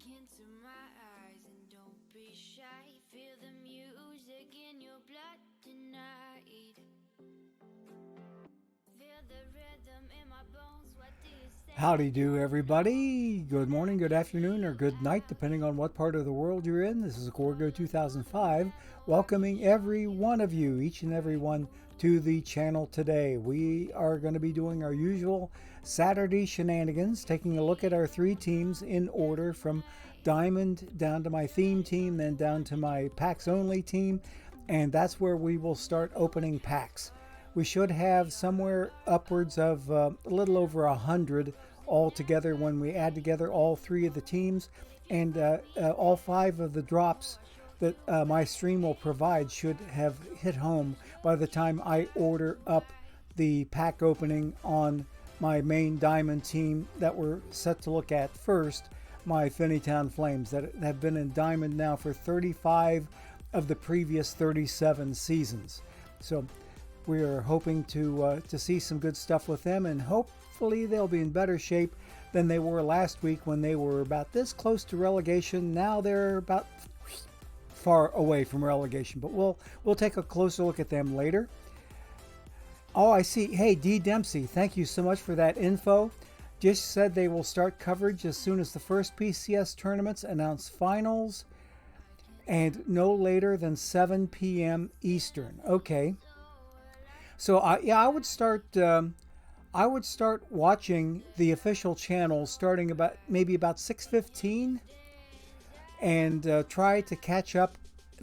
into my eyes and don't be shy. Feel the music in your blood tonight. Feel the rhythm in my bones. What do you say? Howdy do, everybody. Good morning, good afternoon, or good night, depending on what part of the world you're in. This is Gorgo 2005, welcoming every one of you, each and every one, to the channel today. We are going to be doing our usual Saturday shenanigans, taking a look at our three teams in order from Diamond down to my theme team, then down to my packs only team, and that's where we will start opening packs. We should have somewhere upwards of a little over 100 altogether when we add together all three of the teams, and all five of the drops that my stream will provide should have hit home by the time I order up the pack opening on my main diamond team that we're set to look at first, my Finneytown Flames, that have been in diamond now for 35 of the previous 37 seasons. So we are hoping to see some good stuff with them, and hopefully they'll be in better shape than they were last week when they were about this close to relegation. Now they're about far away from relegation, but we'll take a closer look at them later. Oh, I see. Hey, D. Dempsey, thank you so much for that info. Just said they will start coverage as soon as the first PCS tournaments announce finals, and no later than 7 p.m. Eastern. Okay. So I would start watching the official channel starting about 6:15, and try to catch up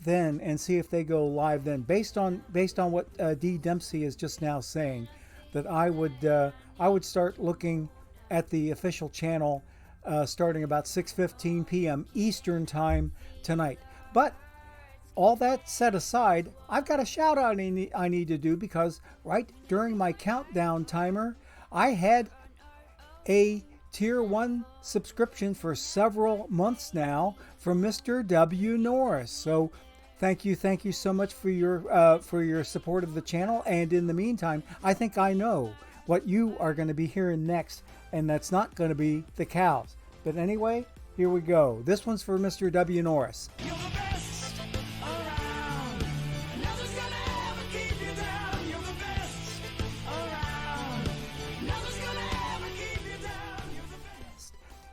then and see if they go live then. Based on what D Dempsey is just now saying, that I would start looking at the official channel starting about 6:15 p.m. Eastern time tonight. But all that set aside, I've got a shout out I need to do, because right during my countdown timer, I had a Tier 1 subscription for several months now from Mr. W. Norris. So thank you so much for your support of the channel. And in the meantime, I think I know what you are going to be hearing next, and that's not going to be the cows. But anyway, here we go. This one's for Mr. W. Norris.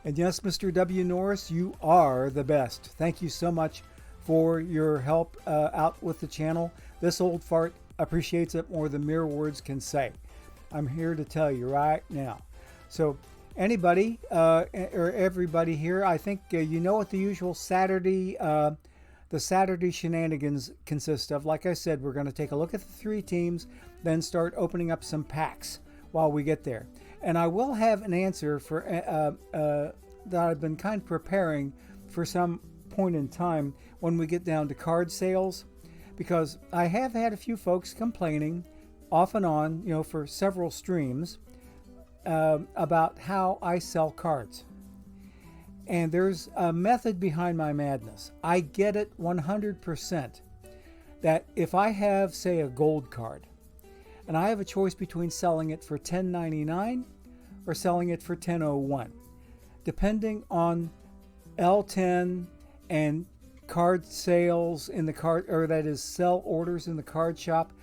And yes, Mr. W. Norris, you are the best. Thank you so much for your help out with the channel. This old fart appreciates it more than mere words can say. I'm here to tell you right now. So anybody or everybody here, I think you know what the usual Saturday shenanigans consist of. Like I said, we're going to take a look at the three teams, then start opening up some packs while we get there. And I will have an answer for that I've been kind of preparing for some point in time when we get down to card sales, because I have had a few folks complaining off and on, for several streams about how I sell cards. And there's a method behind my madness. I get it 100% that if I have, say, a gold card, and I have a choice between selling it for $10.99 or selling it for $10.01. Depending on L10 and card sales in the card, or that is sell orders in the card shop,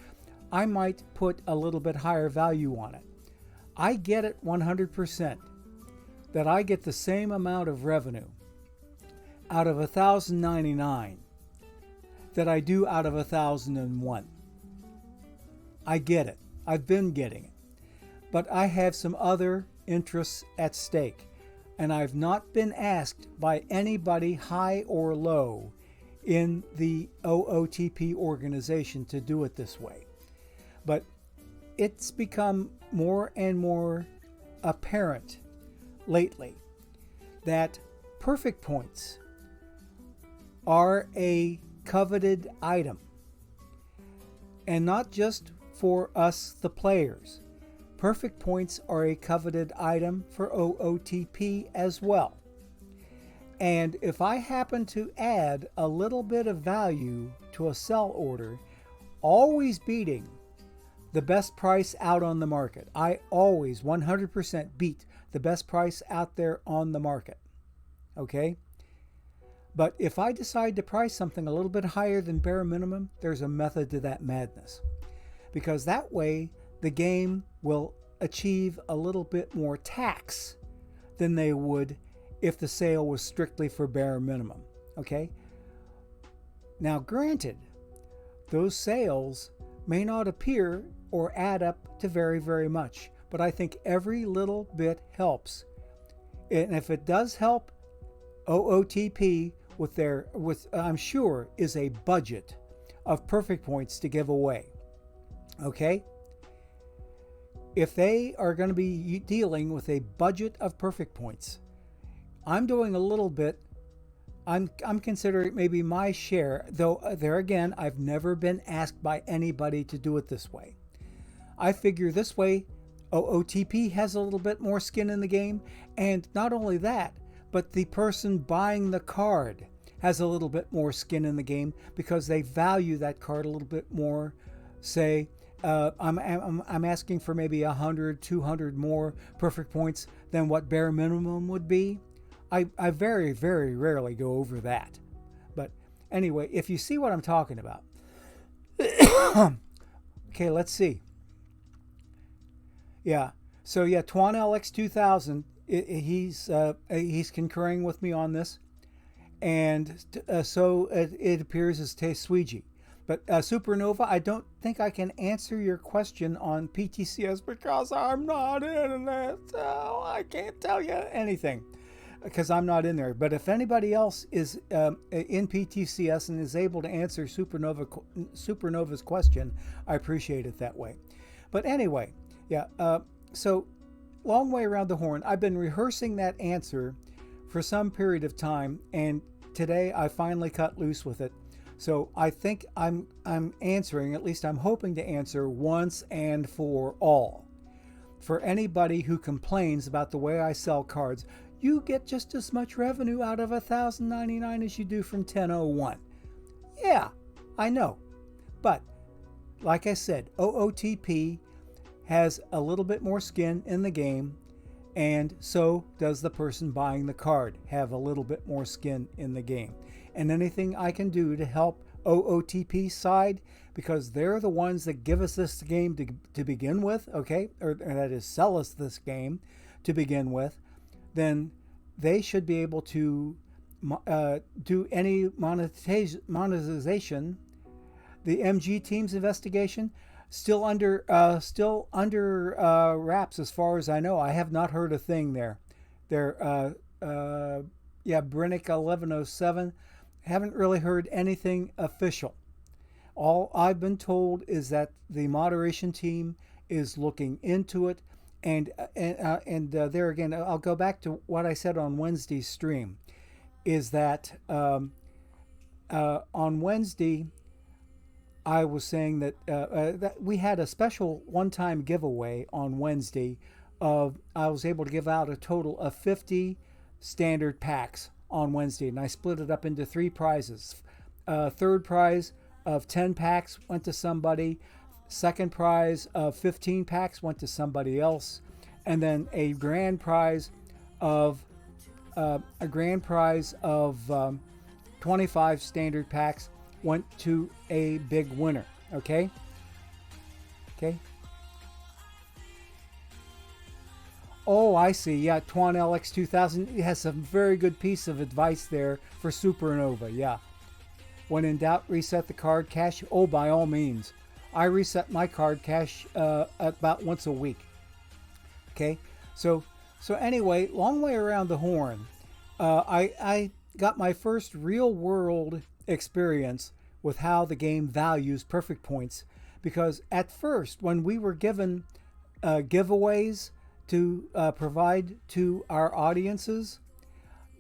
I might put a little bit higher value on it. I get it 100% that I get the same amount of revenue out of $1,099 that I do out of $1,001. I get it. I've been getting it. But I have some other interests at stake, and I've not been asked by anybody high or low in the OOTP organization to do it this way. But it's become more and more apparent lately that perfect points are a coveted item, and not just for us, the players. Perfect points are a coveted item for OOTP as well. And if I happen to add a little bit of value to a sell order, always beating the best price out on the market, I always 100% beat the best price out there on the market. Okay? But if I decide to price something a little bit higher than bare minimum, there's a method to that madness. Because that way, the game will achieve a little bit more tax than they would if the sale was strictly for bare minimum. Okay? Now, granted, those sales may not appear or add up to very, very much, but I think every little bit helps. And if it does help, OOTP with I'm sure is a budget of perfect points to give away. Okay? If they are going to be dealing with a budget of perfect points, I'm doing a little bit. I'm considering maybe my share, though there again, I've never been asked by anybody to do it this way. I figure this way, OOTP has a little bit more skin in the game, and not only that, but the person buying the card has a little bit more skin in the game because they value that card a little bit more. Say, I'm asking for maybe 100, 200 more perfect points than what bare minimum would be. I very, very rarely go over that. But anyway, if you see what I'm talking about. Okay, let's see. Yeah. So yeah, Twan LX 2000, he's concurring with me on this. And so it appears as Tesuiji. But Supernova, I don't think I can answer your question on PTCS because I'm not in it. So I can't tell you anything because I'm not in there. But if anybody else is in PTCS and is able to answer Supernova's question, I appreciate it that way. But anyway, yeah, so long way around the horn. I've been rehearsing that answer for some period of time, and today I finally cut loose with it. So I think I'm answering, at least I'm hoping to answer once and for all. For anybody who complains about the way I sell cards, you get just as much revenue out of 1,099 as you do from 1001. Yeah, I know. But like I said, OOTP has a little bit more skin in the game, and so does the person buying the card have a little bit more skin in the game. And anything I can do to help OOTP side, because they're the ones that give us this game to begin with, okay, or that is sell us this game to begin with, then they should be able to do any monetization. The MG team's investigation still under wraps as far as I know. I have not heard a thing there. Brennick 1107. Haven't really heard anything official. All I've been told is that the moderation team is looking into it, and there again, I'll go back to what I said on Wednesday's stream, is that on Wednesday I was saying that we had a special one-time giveaway on Wednesday of I was able to give out a total of 50 standard packs on Wednesday, and I split it up into 3 prizes. Third prize of 10 packs went to somebody. Second prize of 15 packs went to somebody else, and then a grand prize of 25 standard packs went to a big winner. Okay. Oh, I see. Yeah, Twan LX 2000 has some very good piece of advice there for Supernova. Yeah. When in doubt, reset the card cache. Oh, by all means. I reset my card cache about once a week. Okay. So anyway, long way around the horn. I got my first real world experience with how the game values perfect points, because at first, when we were given giveaways to provide to our audiences,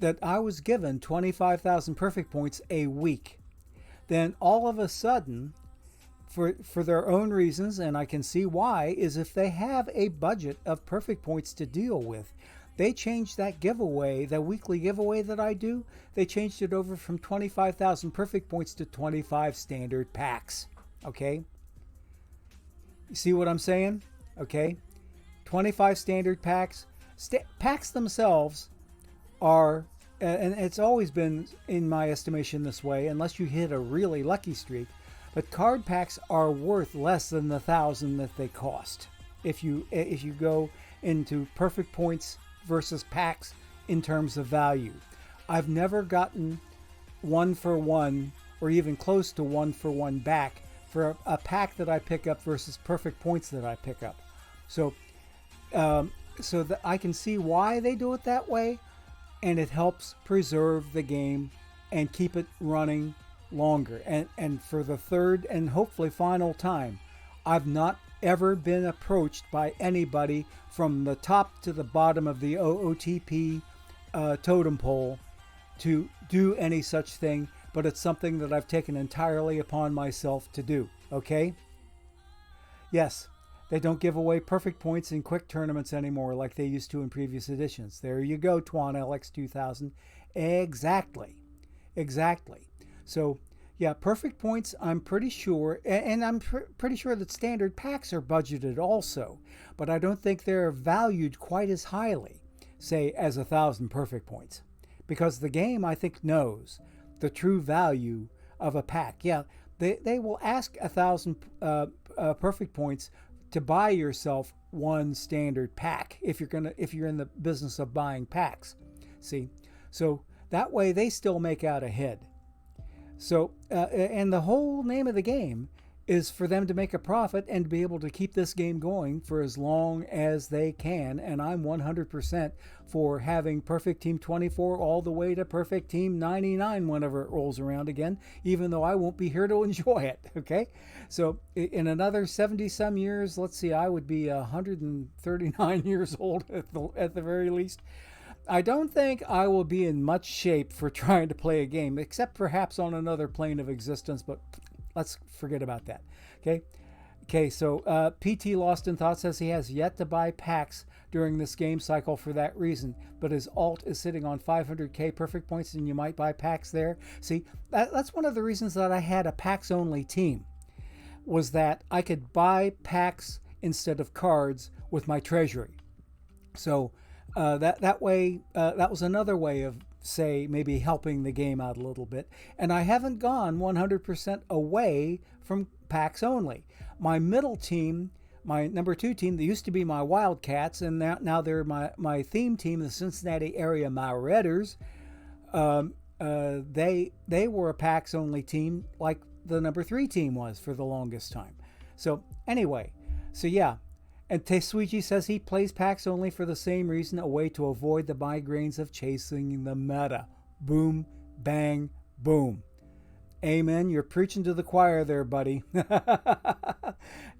that I was given 25,000 perfect points a week. Then all of a sudden, for their own reasons, and I can see why, is if they have a budget of perfect points to deal with, they changed that giveaway, the weekly giveaway that I do, they changed it over from 25,000 perfect points to 25 standard packs. Okay? You see what I'm saying? Okay? 25 standard packs. Packs themselves are and it's always been, in my estimation, this way, unless you hit a really lucky streak. But card packs are worth less than the 1,000 that they cost. If you go into perfect points versus packs in terms of value, I've never gotten 1-for-1 or even close to 1-for-1 back for a pack that I pick up versus perfect points that I pick up. So, so that I can see why they do it that way, and it helps preserve the game and keep it running longer. And for the third and hopefully final time, I've not ever been approached by anybody from the top to the bottom of the OOTP totem pole to do any such thing, but it's something that I've taken entirely upon myself to do. Okay? Yes, they don't give away perfect points in quick tournaments anymore like they used to in previous editions. There you go, Twan LX 2000. Exactly. So, yeah, perfect points, I'm pretty sure, and I'm pretty sure that standard packs are budgeted also, but I don't think they're valued quite as highly, say, as 1,000 perfect points, because the game, I think, knows the true value of a pack. Yeah, they will ask 1,000 perfect points to buy yourself one standard pack if you're in the business of buying packs. See, so that way they still make out ahead. So, and the whole name of the game is for them to make a profit and to be able to keep this game going for as long as they can. And I'm 100% for having Perfect Team 24 all the way to Perfect Team 99 whenever it rolls around again, even though I won't be here to enjoy it. Okay? So in another 70 some years, let's see, I would be 139 years old at the very least. I don't think I will be in much shape for trying to play a game, except perhaps on another plane of existence, but let's forget about that. Okay, so PT Lost in Thought says he has yet to buy packs during this game cycle for that reason, but his alt is sitting on 500k perfect points, and you might buy packs there. See, that's one of the reasons that I had a packs-only team, was that I could buy packs instead of cards with my treasury. So that way, that was another way of, say, maybe helping the game out a little bit. And I haven't gone 100% away from packs only. My middle team, my number 2 team, that used to be my Wildcats, and now they're my theme team, the Cincinnati area Marauders. They were a packs only team, like the number 3 team was for the longest time. So anyway, so yeah. And Tesuiji says he plays packs only for the same reason, a way to avoid the migraines of chasing the meta. Boom, bang, boom. Amen. You're preaching to the choir there, buddy.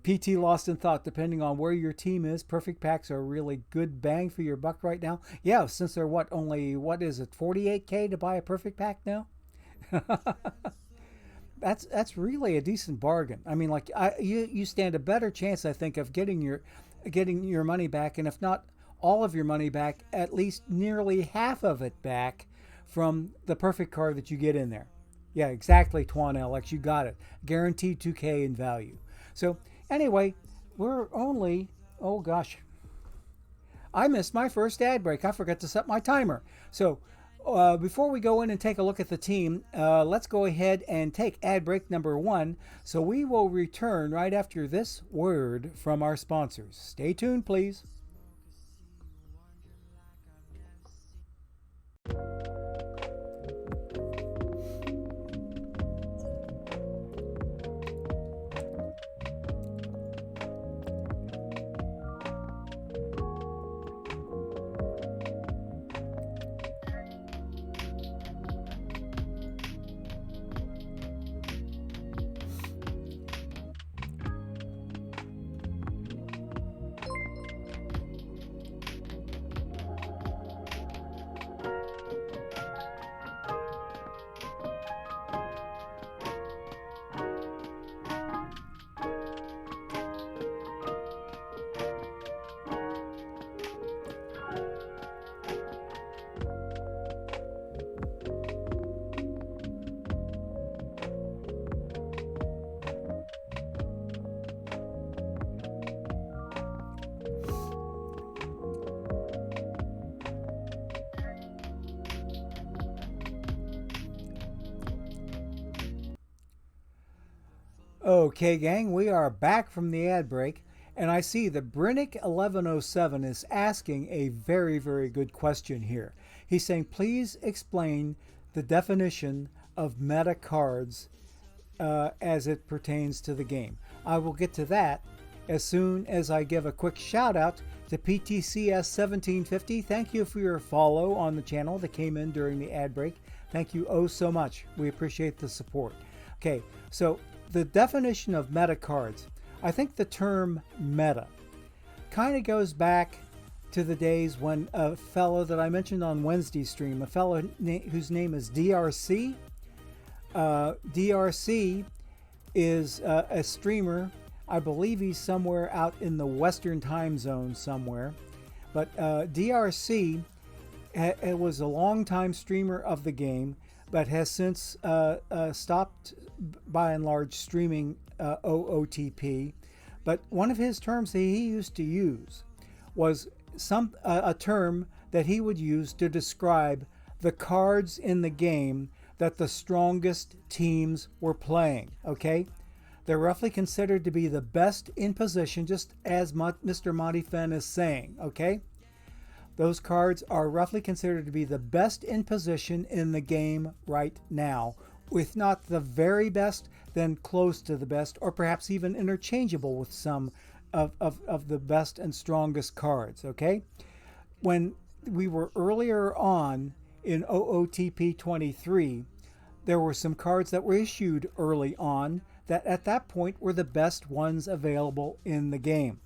PT Lost in Thought, depending on where your team is, perfect packs are really good bang for your buck right now. Yeah, since they're only 48k to buy a perfect pack now? That's really a decent bargain. I mean, like, you stand a better chance, I think, of getting your money back, and if not all of your money back, at least nearly half of it back from the perfect card that you get in there. Yeah, exactly, Twan LX, you got it. Guaranteed 2k in value. So anyway, we're only, oh gosh, I missed my first ad break. I forgot to set my timer. So before we go in and take a look at the team, let's go ahead and take ad break number 1. So we will return right after this word from our sponsors. Stay tuned, please. Okay, gang, we are back from the ad break, and I see that Brinnick1107 is asking a very, very good question here. He's saying, please explain the definition of meta cards as it pertains to the game. I will get to that as soon as I give a quick shout out to PTCS1750. Thank you for your follow on the channel that came in during the ad break. Thank you oh so much. We appreciate the support. Okay, so the definition of meta cards. I think the term meta kind of goes back to the days when a fellow that I mentioned on Wednesday's stream, a fellow whose name is DRC. DRC is a streamer. I believe he's somewhere out in the Western time zone somewhere. But DRC was a long-time streamer of the game, but has since stopped, by and large, streaming OOTP. But one of his terms that he used to use was a term that he would use to describe the cards in the game that the strongest teams were playing. Okay, they're roughly considered to be the best in position, just as Mr. Monty Fenn is saying. Okay, those cards are roughly considered to be the best in position in the game right now. If not the very best, then close to the best, or perhaps even interchangeable with some of the best and strongest cards. Okay, when we were earlier on in OOTP 23, there were some cards that were issued early on that at that point were the best ones available in the game.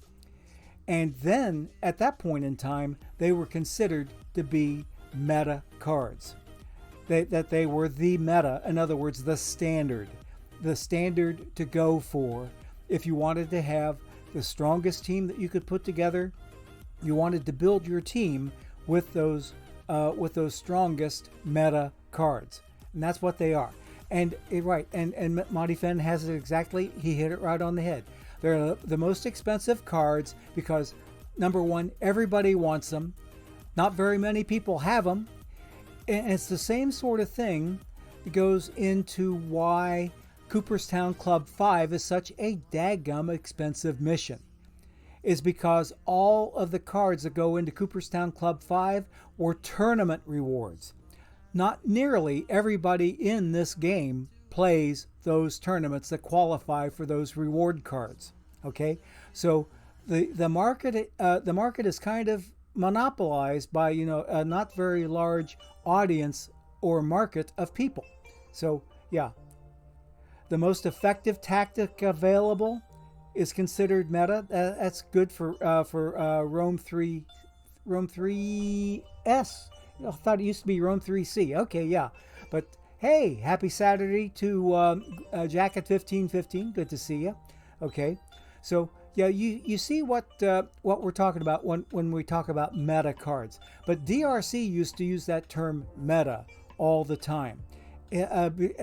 And then at that point in time, they were considered to be meta cards. That they were the meta, in other words, the standard to go for. If you wanted to have the strongest team that you could put together, you wanted to build your team with those strongest meta cards, and that's what they are. And right, and Monty Fenn has it exactly. He hit it right on the head. They're the most expensive cards because, number one, everybody wants them. Not very many people have them. And it's the same sort of thing that goes into why Cooperstown Club 5 is such a daggum expensive mission. Is because all of the cards that go into Cooperstown Club 5 were tournament rewards. Not nearly everybody in this game plays those tournaments that qualify for those reward cards. Okay, so the market is kind of monopolized by a not very large audience or market of people. So yeah, the most effective tactic available is considered meta. That's good for Rome 3S. I thought it used to be Rome 3C. Okay, yeah. But hey, happy Saturday to Jacket 1515. Good to see you. Okay, so yeah, you see what we're talking about when we talk about meta cards. But DRC used to use that term meta all the time.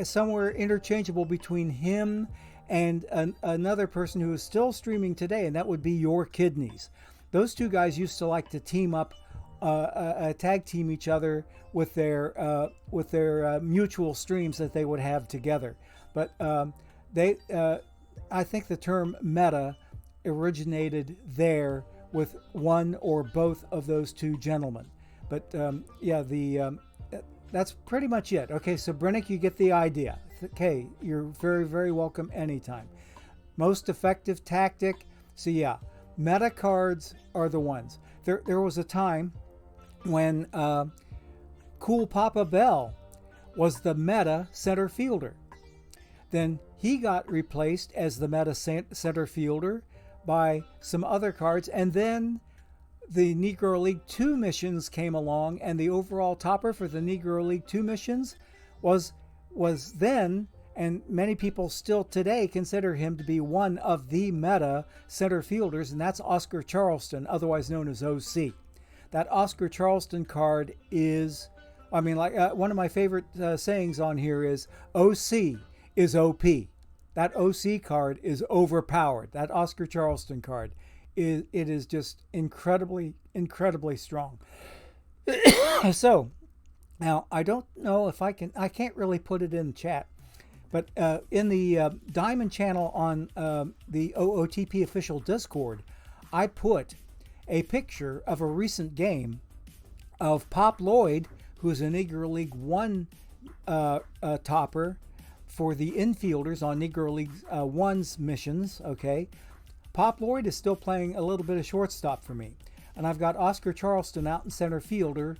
Somewhere interchangeable between him and another person who is still streaming today, and that would be Your Kidneys. Those two guys used to like to team up, tag team each other with their mutual streams that they would have together. But I think the term meta originated there with one or both of those two gentlemen. But that's pretty much it. Okay, so Brennick, you get the idea. Okay, you're very, very welcome anytime. Most effective tactic. So yeah, meta cards are the ones. There was a time when Cool Papa Bell was the meta center fielder. Then he got replaced as the meta center fielder by some other cards, and then the Negro League 2 missions came along, and the overall topper for the Negro League 2 missions was then, and many people still today consider him to be one of the meta center fielders, and that's Oscar Charleston, otherwise known as OC. That Oscar Charleston card is, one of my favorite sayings on here is OC is OP. That OC card is overpowered. That Oscar Charleston card is just incredibly, incredibly strong. So now I don't know if I can't really put it in chat, But in the Diamond channel on the OOTP official Discord, I put a picture of a recent game of Pop Lloyd, who's an Negro League 1 topper for the infielders on Negro League 1's missions, okay? Pop Lloyd is still playing a little bit of shortstop for me. And I've got Oscar Charleston out in center field, the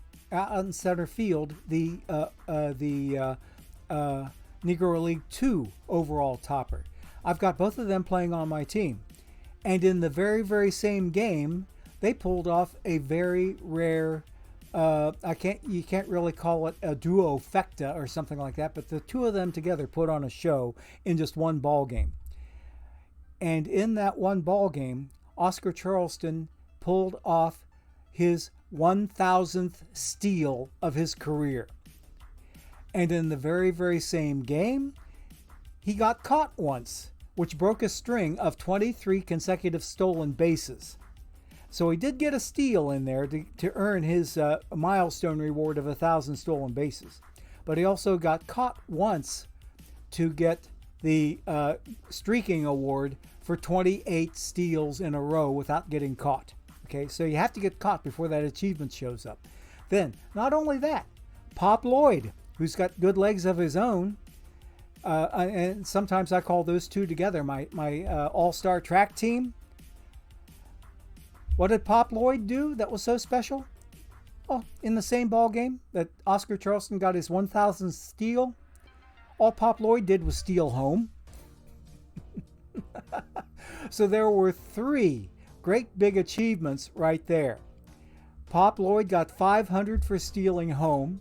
Negro League 2 overall topper. I've got both of them playing on my team. And in the very, very same game, they pulled off a very rare, you can't really call it a duo-fecta or something like that, but the two of them together put on a show in just one ball game. And in that one ball game, Oscar Charleston pulled off his 1,000th steal of his career. And in the very, very same game, he got caught once, which broke a string of 23 consecutive stolen bases. So he did get a steal in there to earn his milestone reward of 1,000 stolen bases. But he also got caught once to get the streaking award for 28 steals in a row without getting caught. Okay, so you have to get caught before that achievement shows up. Then, not only that, Pop Lloyd, who's got good legs of his own, and sometimes I call those two together my all-star track team. What did Pop Lloyd do that was so special? Oh, in the same ball game that Oscar Charleston got his 1,000th steal, all Pop Lloyd did was steal home. So there were 3 great big achievements right there. Pop Lloyd got 500 for stealing home.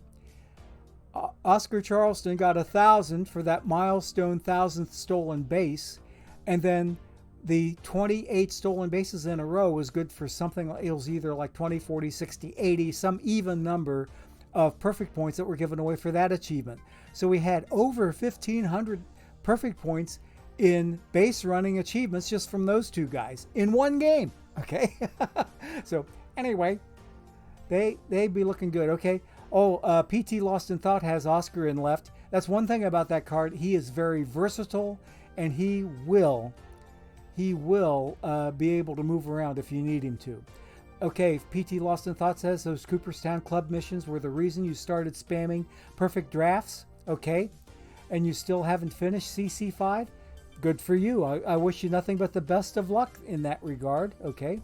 Oscar Charleston got 1,000 for that milestone 1,000th stolen base. And then the 28 stolen bases in a row was good for something. It was either like 20, 40, 60, 80, some even number of perfect points that were given away for that achievement. So we had over 1,500 perfect points in base running achievements just from those two guys in one game. Okay. So anyway, they'd be looking good. Okay. Oh, PT Lost in Thought has Oscar in left. That's one thing about that card. He is very versatile, and he will be able to move around if you need him to. Okay, PT Lost in Thought says those Cooperstown Club missions were the reason you started spamming perfect drafts. Okay, and you still haven't finished CC5. Good for you. I wish you nothing but the best of luck in that regard. Okay.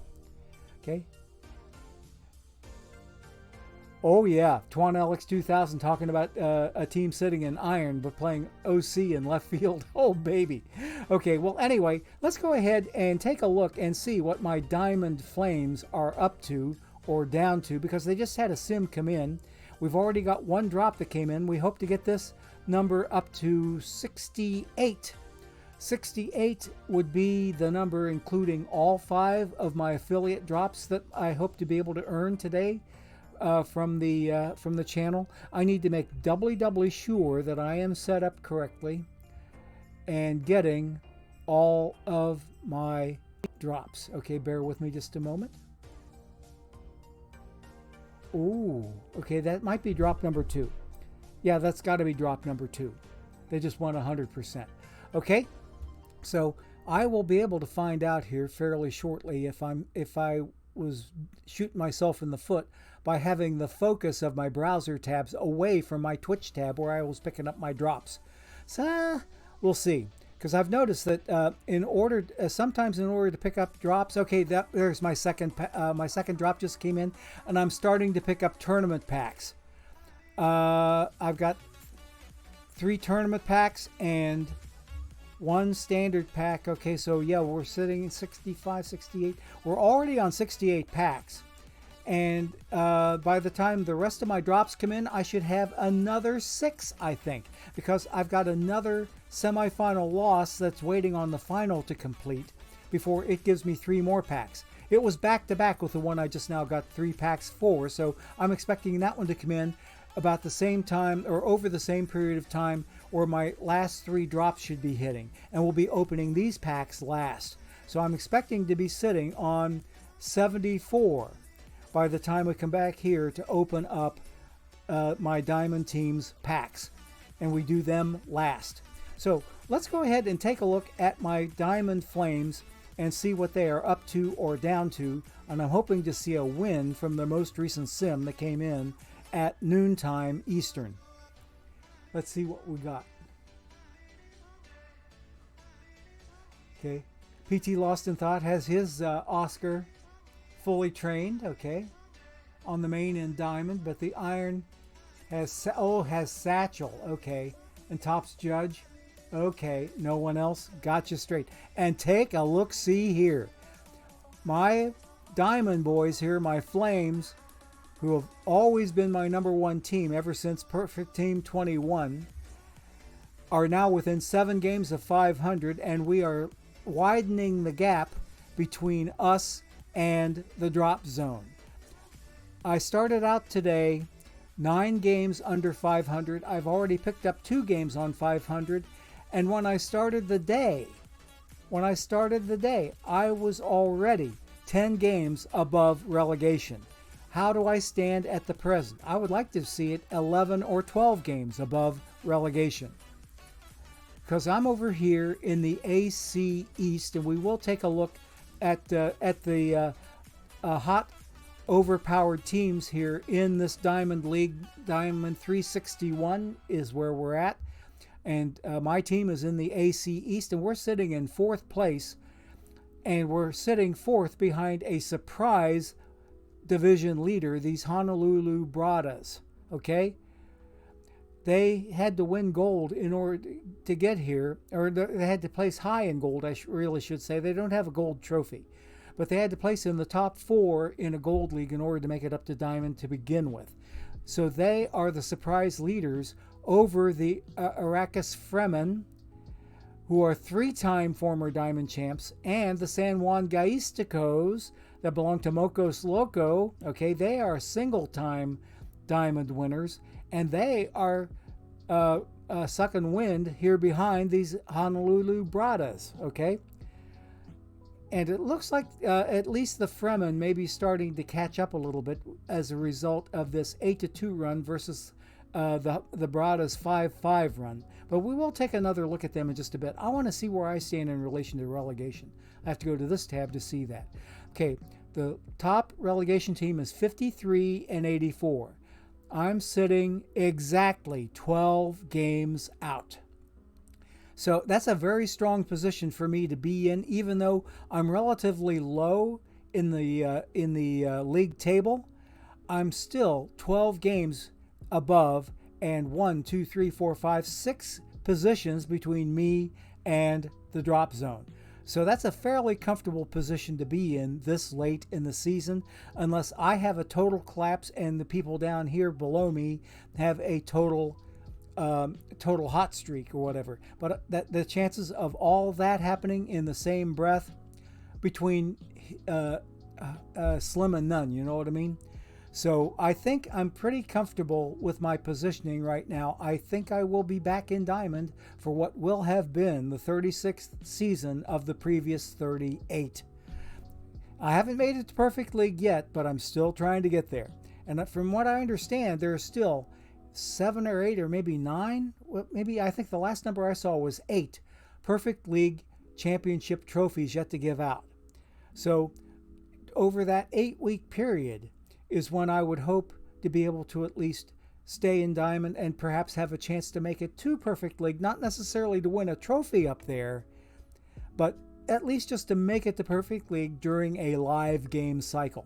Oh yeah, Twan Alex 2000 talking about a team sitting in iron but playing OC in left field. Oh baby. Okay, well anyway, let's go ahead and take a look and see what my Diamond Flames are up to or down to, because they just had a sim come in. We've already got one drop that came in. We hope to get this number up to 68. 68 would be the number including all 5 of my affiliate drops that I hope to be able to earn today from the channel. I need to make doubly sure that I am set up correctly and getting all of my drops. Okay, bear with me just a moment. Ooh, okay, that might be drop number 2. Yeah, that's got to be drop number 2. They just won 100%. Okay, so I will be able to find out here fairly shortly if I was shooting myself in the foot by having the focus of my browser tabs away from my Twitch tab where I was picking up my drops. So we'll see, because I've noticed that sometimes in order to pick up drops, okay, there's my second drop just came in, and I'm starting to pick up tournament packs. I've got 3 tournament packs and 1 standard pack. Okay, so yeah, we're sitting at 65, 68. We're already on 68 packs. And by the time the rest of my drops come in, I should have another 6, I think, because I've got another semifinal loss that's waiting on the final to complete before it gives me 3 more packs. It was back to back with the one I just now got 3 packs for, so I'm expecting that one to come in about the same time or over the same period of time where my last 3 drops should be hitting, and we'll be opening these packs last. So I'm expecting to be sitting on 74 by the time we come back here to open up my Diamond Team's packs, and we do them last. So let's go ahead and take a look at my Diamond Flames and see what they are up to or down to. And I'm hoping to see a win from the most recent sim that came in at noontime Eastern. Let's see what we got. Okay, PT Lost in Thought has his Oscar fully trained, okay, on the main and Diamond, but the Iron has Satchel, okay, and Top's Judge, okay, no one else, got you straight. And take a look-see here. My Diamond boys here, my Flames, who have always been my #1 team ever since Perfect Team 21, are now within 7 games of 500, and we are widening the gap between us and the drop zone. I started out today 9 games under 500. I've already picked up 2 games on 500, and when I started the day, I was already 10 games above relegation. How do I stand at the present? I would like to see it 11 or 12 games above relegation, because I'm over here in the AC East, and we will take a look at the hot, overpowered teams here in this Diamond League. Diamond 361 is where we're at, and my team is in the AC East, and we're sitting in 4th place, and we're sitting 4th behind a surprise division leader, these Honolulu Bradas. Okay, they had to win gold in order to get here, or they had to place high in gold, I really should say. They don't have a gold trophy, but they had to place in the top 4 in a gold league in order to make it up to Diamond to begin with. So they are the surprise leaders over the Arrakis Fremen, who are 3-time former Diamond champs, and the San Juan Gaisticos that belong to Mocos Loco. Okay, they are single-time Diamond winners, and they are sucking wind here behind these Honolulu Bradas. Okay, and it looks like at least the Fremen may be starting to catch up a little bit as a result of this 8-2 run versus the Bradas 5-5 run. But we will take another look at them in just a bit. I want to see where I stand in relation to relegation. I have to go to this tab to see that. Okay, the top relegation team is 53 and 84. I'm sitting exactly 12 games out. So that's a very strong position for me to be in, even though I'm relatively low in the league table. I'm still 12 games above, and 1, 2, 3, 4, 5, 6 positions between me and the drop zone. So that's a fairly comfortable position to be in this late in the season, unless I have a total collapse and the people down here below me have a total hot streak or whatever. But the chances of all that happening in the same breath, between slim and none, you know what I mean? So I think I'm pretty comfortable with my positioning right now. I think I will be back in Diamond for what will have been the 36th season of the previous 38. I haven't made it to Perfect League yet, but I'm still trying to get there. And from what I understand, there are still 7 or 8 or maybe 9, maybe I think the last number I saw was 8 Perfect League championship trophies yet to give out. So over that 8-week period is when I would hope to be able to at least stay in Diamond and perhaps have a chance to make it to Perfect League, not necessarily to win a trophy up there, but at least just to make it to Perfect League during a live game cycle.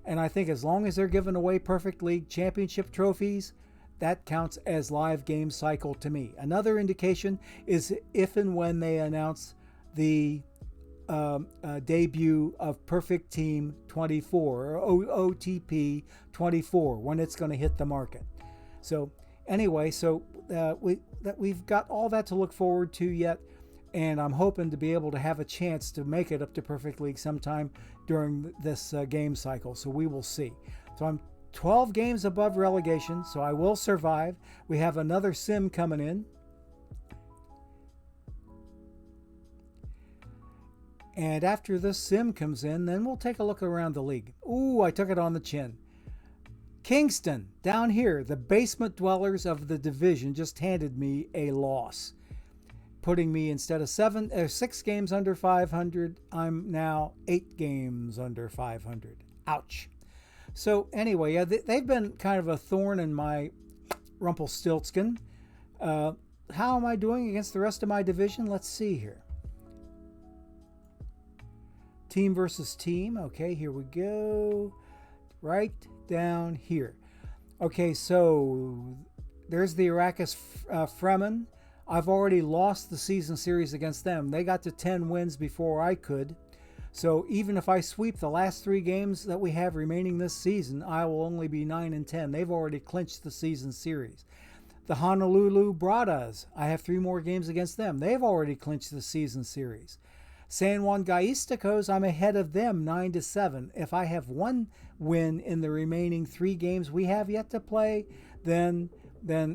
And I think as long as they're giving away Perfect League championship trophies, that counts as live game cycle to me. Another indication is if and when they announce the debut of Perfect Team 24 or OTP 24, when it's going to hit the market. So anyway, we've got all that to look forward to yet, and I'm hoping to be able to have a chance to make it up to Perfect League sometime during this game cycle. So we will see. So I'm 12 games above relegation, so I will survive. We have another sim coming in. And after this sim comes in, then we'll take a look around the league. Ooh, I took it on the chin. Kingston, down here, the basement dwellers of the division, just handed me a loss. putting me instead of 6 games under 500, I'm now 8 games under 500. Ouch. So anyway, yeah, they've been kind of a thorn in my Rumpelstiltskin. How am I doing against the rest of my division? Let's see here. Team versus team. Okay, here we go. Right down here. Okay, so there's the Arrakis Fremen. I've already lost the season series against them. They got to 10 wins before I could. So even if I sweep the last 3 games that we have remaining this season, I will only be 9-10. They've already clinched the season series. The Honolulu Bradas, I have 3 more games against them. They've already clinched the season series. San Juan Gaisticos, I'm ahead of them 9-7. If I have 1 win in the remaining 3 games we have yet to play, then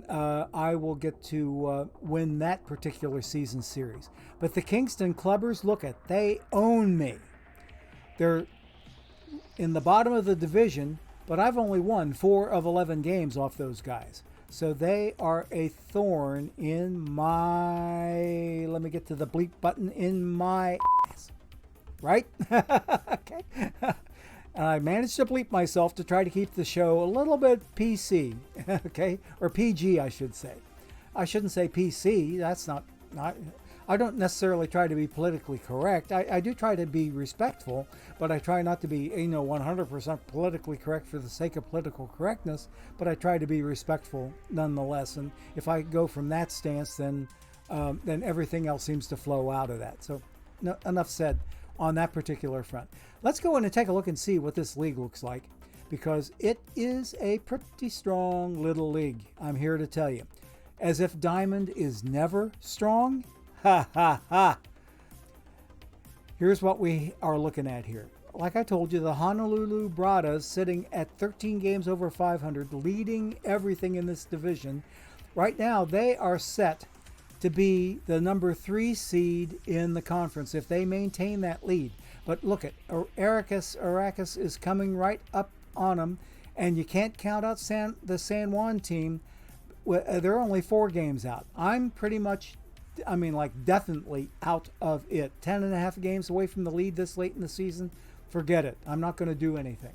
I will get to win that particular season series. But the Kingston Clubbers, look at, they own me. They're in the bottom of the division, but I've only won 4 of 11 games off those guys. So they are a thorn in my, let me get to the bleep button, in my ass. Right? Okay. And I managed to bleep myself to try to keep the show a little bit PC, okay? Or PG, I should say. I shouldn't say PC. That's not I don't necessarily try to be politically correct. I do try to be respectful, but I try not to be, 100% politically correct for the sake of political correctness, but I try to be respectful nonetheless. And if I go from that stance, then everything else seems to flow out of that. So enough said on that particular front. Let's go in and take a look and see what this league looks like, because it is a pretty strong little league, I'm here to tell you. As if Diamond is never strong? Ha ha ha! Here's what we are looking at here. Like I told you, the Honolulu Bradas sitting at 13 games over 500, leading everything in this division. Right now, they are set to be the number 3 seed in the conference if they maintain that lead. But look at Arrakis is coming right up on them, and you can't count out the San Juan team. They're only 4 games out. I'm pretty much, definitely out of it. 10.5 games away from the lead this late in the season. Forget it. I'm not going to do anything.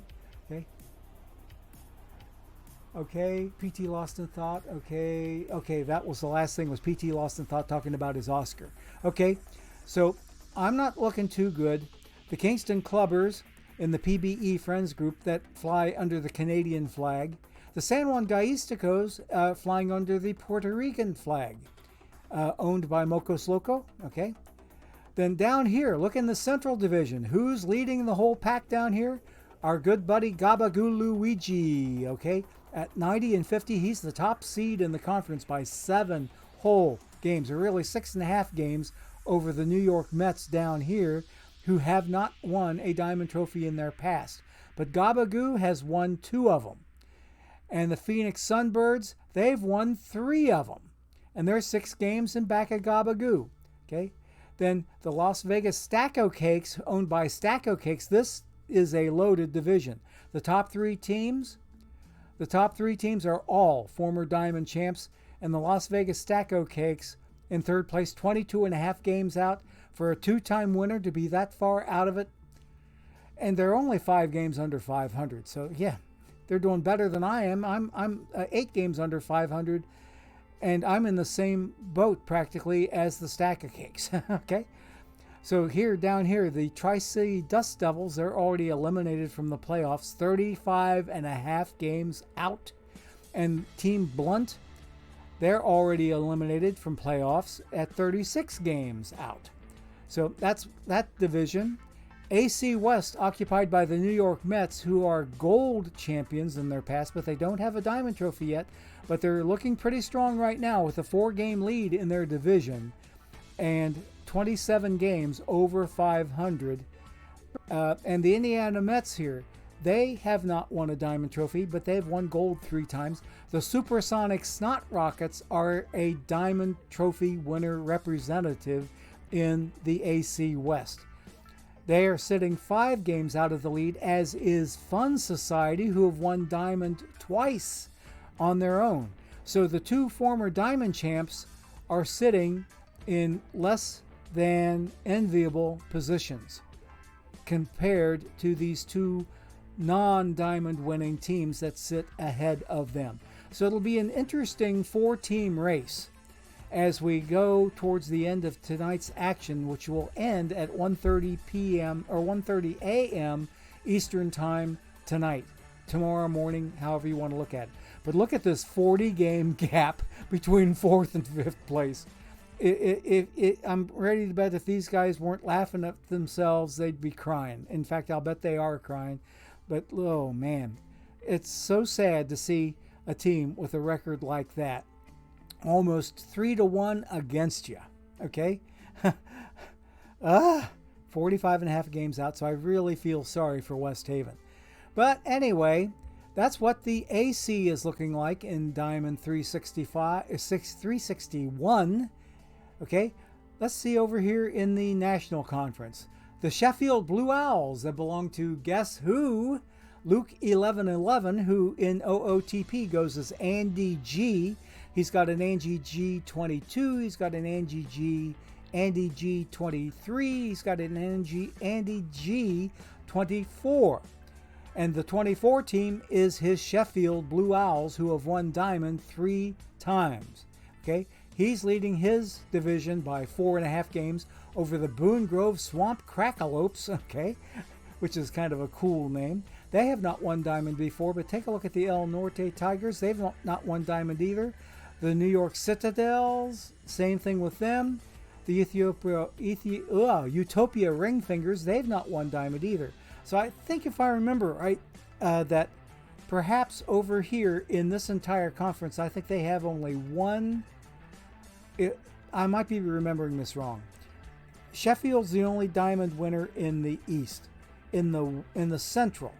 Okay, PT Lost in Thought. Okay, that was the last thing, was PT Lost in Thought talking about his Oscar. Okay, so I'm not looking too good. The Kingston Clubbers in the PBE Friends group that fly under the Canadian flag. The San Juan Gaisticos flying under the Puerto Rican flag, owned by Mocos Loco. Okay, then down here, look in the Central Division. Who's leading the whole pack down here? Our good buddy Gabagoo Luigi. Okay, at 90-50, he's the top seed in the conference by 7 whole games, or really 6.5 games over the New York Mets down here, who have not won a Diamond Trophy in their past. But Gabagoo has won 2 of them. And the Phoenix Sunbirds, they've won 3 of them. And they're 6 games in back of Gabagoo. Okay? Then the Las Vegas Stacko Cakes, owned by Stacko Cakes, this is a loaded division. The top 3 teams are all former Diamond champs, and the Las Vegas Stacko Cakes in 3rd place, 22.5 games out. For a 2-time winner to be that far out of it, and they're only 5 games under 500. So yeah, they're doing better than I am. I'm 8 games under 500, and I'm in the same boat practically as the Stack of Cakes. Okay, so down here, the Tri-City Dust Devils, they're already eliminated from the playoffs, 35.5 games out, and Team Blunt, they're already eliminated from playoffs at 36 games out. So that's that division. AC West, occupied by the New York Mets, who are gold champions in their past, but they don't have a Diamond Trophy yet. But they're looking pretty strong right now with a 4-game lead in their division and 27 games over 500. And the Indiana Mets here, they have not won a Diamond Trophy, but they've won gold 3 times. The Supersonic Snot Rockets are a Diamond Trophy winner representative in the AC West. They are sitting 5 games out of the lead, as is Fun Society, who have won Diamond twice on their own. So the 2 former Diamond champs are sitting in less than enviable positions compared to these two non-diamond winning teams that sit ahead of them. So it'll be an interesting 4-team race as we go towards the end of tonight's action, which will end at 1:30 p.m. or 1:30 a.m. Eastern Time tonight, tomorrow morning, however you want to look at it. But look at this 40-game gap between 4th and 5th place. I'm ready to bet if these guys weren't laughing at themselves, they'd be crying. In fact, I'll bet they are crying. But, oh, man, it's so sad to see a team with a record like that. Almost 3-1 against you, okay? 45 and a half games out, so I really feel sorry for West Haven. But anyway, that's what the AC is looking like in Diamond 361. Okay, let's see over here in the National Conference. The Sheffield Blue Owls that belong to guess who? Luke 1111, who in OOTP goes as Andy G. He's got an Andy G22. He's got an Andy G23. He's got an Andy G24. And the 24 team is his Sheffield Blue Owls, who have won Diamond 3 times. Okay, he's leading his division by 4.5 games over the Boone Grove Swamp Crackalopes, okay, which is kind of a cool name. They have not won Diamond before, but take a look at the El Norte Tigers. They've not won Diamond either. The New York Citadels, same thing with them. The Utopia Ringfingers, they've not won Diamond either. So I think if I remember right, that perhaps over here in this entire conference, I think they have only one. I might be remembering this wrong. Sheffield's the only Diamond winner in the East. In the Central,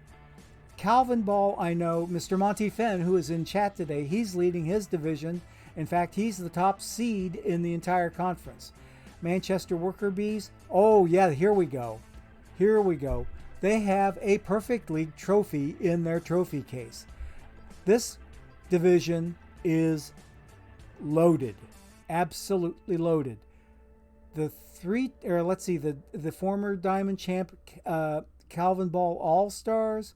Calvin Ball, I know, Mr. Monty Fenn, who is in chat today, he's leading his division. In fact, he's the top seed in the entire conference. Manchester Worker Bees, oh yeah, here we go. They have a Perfect League trophy in their trophy case. This division is loaded, absolutely loaded. The former Diamond champ, Calvin Ball All-Stars,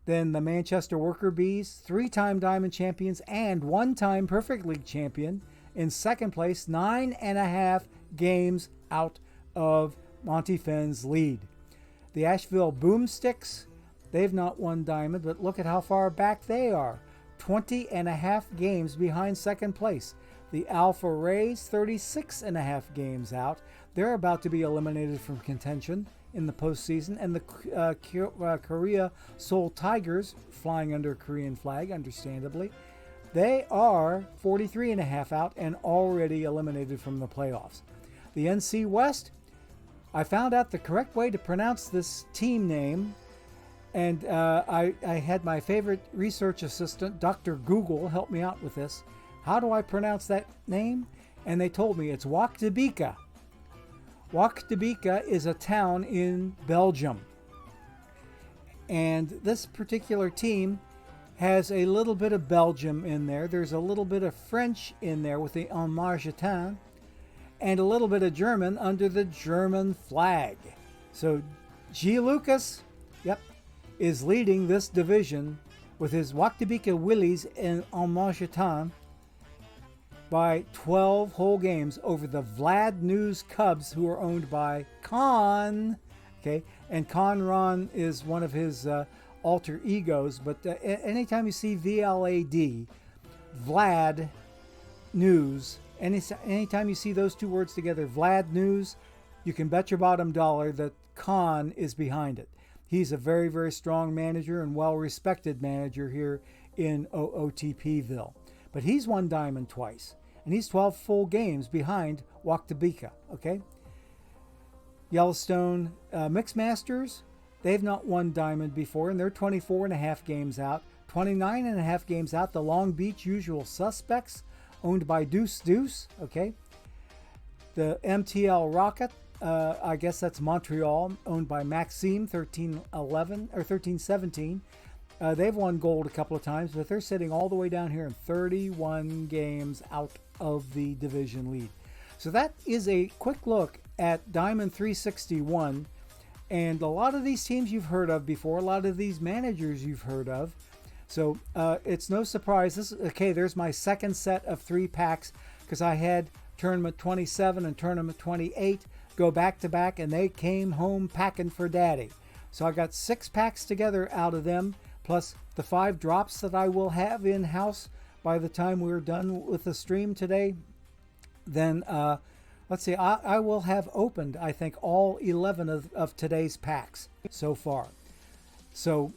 then the Manchester Worker Bees, 3-time Diamond champions and 1-time Perfect League champion in second place, 9.5 games out of Monty Fenn's lead. The Asheville Boomsticks, they've not won Diamond, but look at how far back they are. 20.5 games behind second place. The Alpha Rays, 36.5 games out. They're about to be eliminated from contention in the postseason. And the Korea Seoul Tigers, flying under a Korean flag, understandably, they are 43.5 out and already eliminated from the playoffs. The NC West, I found out the correct way to pronounce this team name, and I had my favorite research assistant, Dr. Google, help me out with this. How do I pronounce that name? And they told me it's Waqtabika. Waqtabika is a town in Belgium. And this particular team has a little bit of Belgium in there. There's a little bit of French in there with the En Margetin, and a little bit of German under the German flag. So G. Lucas, is leading this division with his Waqtabika Willies in En Margetin by 12 whole games over the Vlad News Cubs, who are owned by Con. Okay, and Conron is one of his alter egos, but anytime you see VLAD, Vlad News, anytime you see those two words together, Vlad News, you can bet your bottom dollar that Con is behind it. He's a very, very strong manager and well-respected manager here in OOTPville. But he's won Diamond twice, and he's 12 full games behind Waqtabika, okay? Yellowstone Mixmasters, they've not won Diamond before, and they're 24.5 games out. 29.5 games out, the Long Beach Usual Suspects, owned by Deuce Deuce, okay? The MTL Rocket, I guess that's Montreal, owned by Maxime, 1311 or 1317. They've won gold a couple of times, but they're sitting all the way down here in 31 games out of the division lead. So that is a quick look at Diamond 361. And a lot of these teams you've heard of before, a lot of these managers you've heard of. So it's no surprise. There's my second set of 3 packs, because I had Tournament 27 and Tournament 28 go back to back, and they came home packing for daddy. So I got 6 packs together out of them, plus the 5 drops that I will have in-house by the time we're done with the stream today. Then let's see, I will have opened, I think, all 11 of today's packs so far. So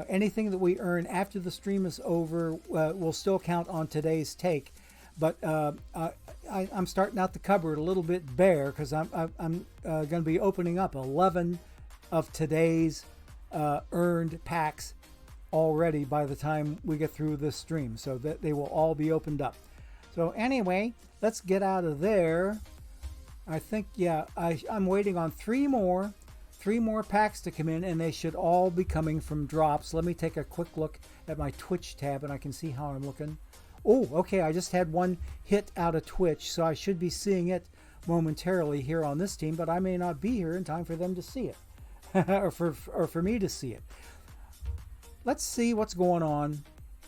anything that we earn after the stream is over will still count on today's take. But I'm starting out the cupboard a little bit bare, because I'm going to be opening up 11 of today's earned packs already by the time we get through this stream. So that they will all be opened up. So anyway, let's get out of there. I think, yeah, I'm waiting on 3 more packs to come in, and they should all be coming from drops. Let me take a quick look at my Twitch tab, and I can see how I'm looking. Oh, okay, I just had one hit out of Twitch, so I should be seeing it momentarily here on this team, but I may not be here in time for them to see it, or for me to see it. Let's see what's going on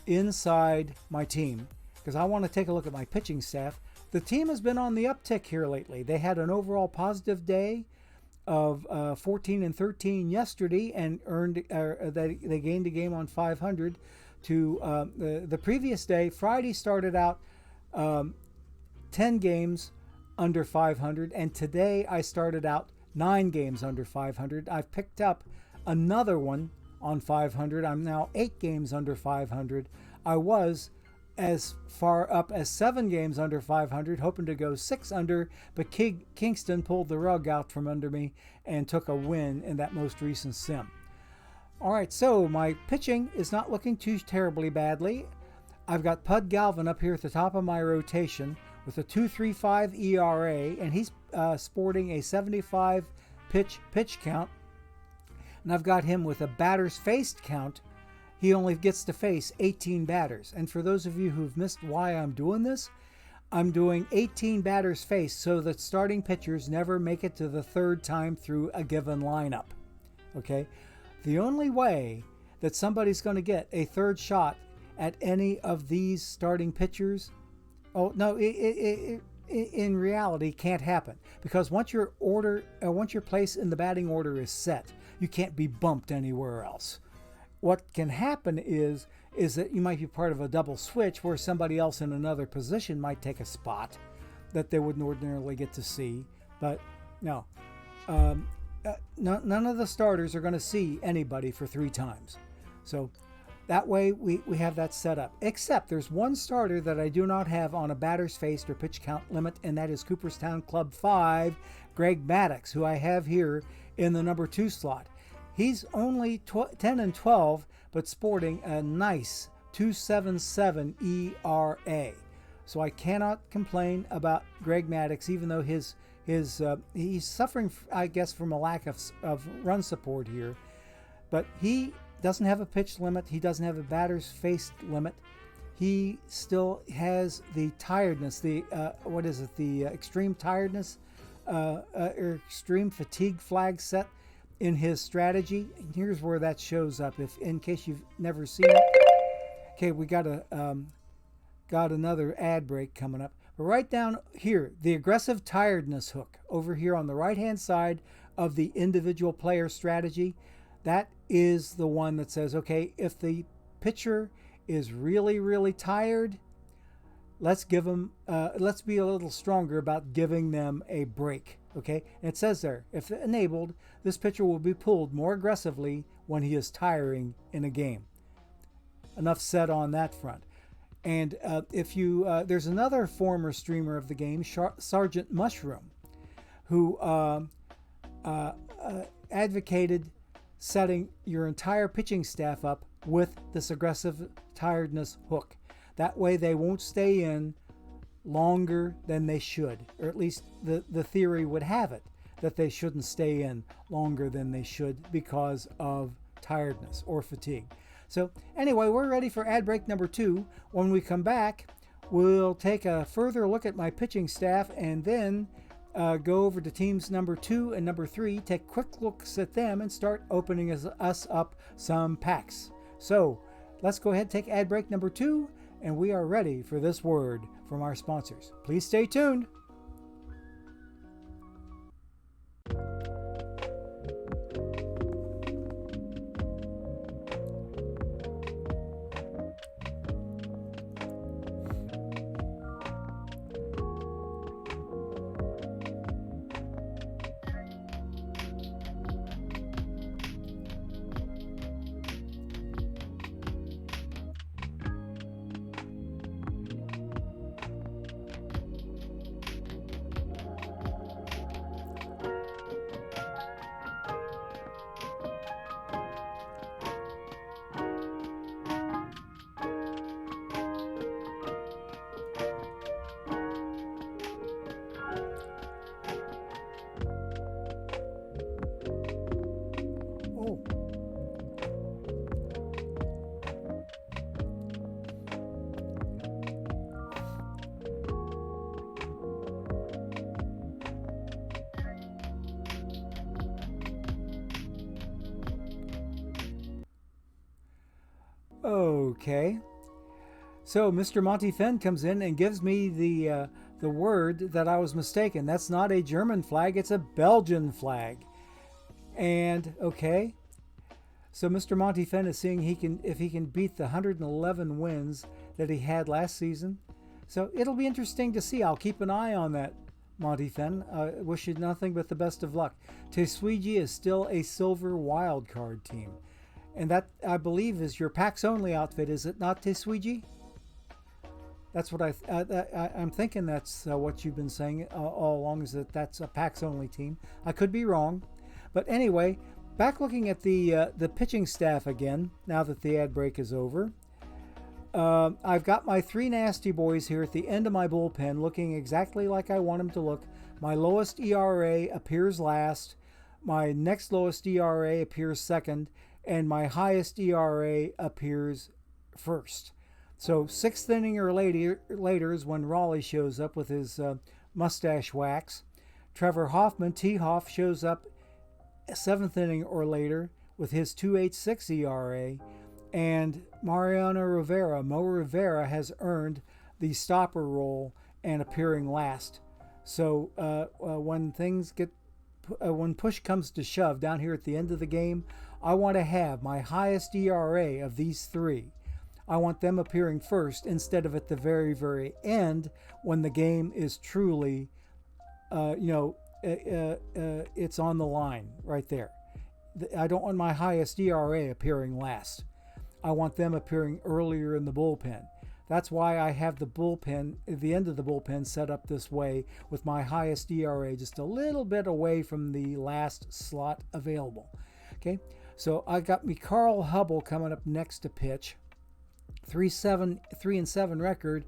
inside my team, because I want to take a look at my pitching staff. The team has been on the uptick here lately. They had an overall positive day of 14 and 13 yesterday, and they gained a game on 500 to the previous day. Friday started out 10 games under 500, and today I started out 9 games under 500. I've picked up another one on 500. I'm now 8 games under 500. I was as far up as 7 games under 500, hoping to go 6 under, but Kingston pulled the rug out from under me and took a win in that most recent sim. All right, so my pitching is not looking too terribly badly. I've got Pud Galvin up here at the top of my rotation with a 2.35 ERA, and he's sporting a 75 pitch count. And I've got him with a batters faced count. He only gets to face 18 batters. And for those of you who've missed why I'm doing this, I'm doing 18 batters faced so that starting pitchers never make it to the 3rd time through a given lineup. Okay? The only way that somebody's going to get a 3rd shot at any of these starting pitchers, in reality can't happen, because once your place in the batting order is set, you can't be bumped anywhere else. What can happen is that you might be part of a double switch where somebody else in another position might take a spot that they wouldn't ordinarily get to see. But no, none of the starters are going to see anybody for 3 times. So that way we have that set up. Except there's one starter that I do not have on a batters faced or pitch count limit, and that is Cooperstown Club 5, Greg Maddox, who I have here in the number 2 slot. He's only 10 and 12, but sporting a nice 2.77 ERA. So I cannot complain about Greg Maddox, even though he's suffering, I guess, from a lack of run support here. But he doesn't have a pitch limit. He doesn't have a batter's faced limit. He still has the tiredness, the extreme tiredness, or extreme fatigue flag set in his strategy. And here's where that shows up, if in case you've never seen it. Okay, we got another ad break coming up. But right down here, the aggressive tiredness hook over here on the right hand side of the individual player strategy, that is the one that says, okay, if the pitcher is really, really tired, let's be a little stronger about giving them a break. Okay, and it says there, if enabled, this pitcher will be pulled more aggressively when he is tiring in a game. Enough said on that front. And if you, there's another former streamer of the game, Sergeant Mushroom, who advocated setting your entire pitching staff up with this aggressive tiredness hook. That way they won't stay in longer than they should, or at least the theory would have it that they shouldn't stay in longer than they should because of tiredness or fatigue. So anyway, we're ready for ad break number 2. When we come back, We'll take a further look at my pitching staff and then go over to teams number 2 and number 3, take quick looks at them, and start opening us up some packs. So let's go ahead and take ad break number 2, and we are ready for this word from our sponsors. Please stay tuned. Okay. So Mr. Monty Fenn comes in and gives me the word that I was mistaken. That's not a German flag, it's a Belgian flag. And okay. So Mr. Monty Fenn is seeing if he can beat the 111 wins that he had last season. So it'll be interesting to see. I'll keep an eye on that, Monty Fenn. Wish you nothing but the best of luck. Tesuiji is still a silver wild card team. And that, I believe, is your PAX only outfit, is it not, Tesuiji? That's what I'm thinking. That's what you've been saying all along, is that's a PAX only team. I could be wrong, but anyway, back looking at the pitching staff again. Now that the ad break is over, I've got my 3 nasty boys here at the end of my bullpen, looking exactly like I want them to look. My lowest ERA appears last. My next lowest ERA appears second. And my highest ERA appears first. So 6th inning or later is when Raleigh shows up with his mustache wax. Trevor Hoffman, T-Hoff, shows up 7th inning or later with his 2.86 ERA. And Mariano Rivera, Mo Rivera, has earned the stopper role and appearing last. So when push comes to shove down here at the end of the game, I want to have my highest ERA of these 3. I want them appearing first instead of at the very, very end when the game is truly, it's on the line right there. I don't want my highest ERA appearing last. I want them appearing earlier in the bullpen. That's why I have the bullpen, the end of the bullpen, set up this way with my highest ERA just a little bit away from the last slot available. Okay. So I got me Carl Hubble coming up next to pitch. 3-7 record,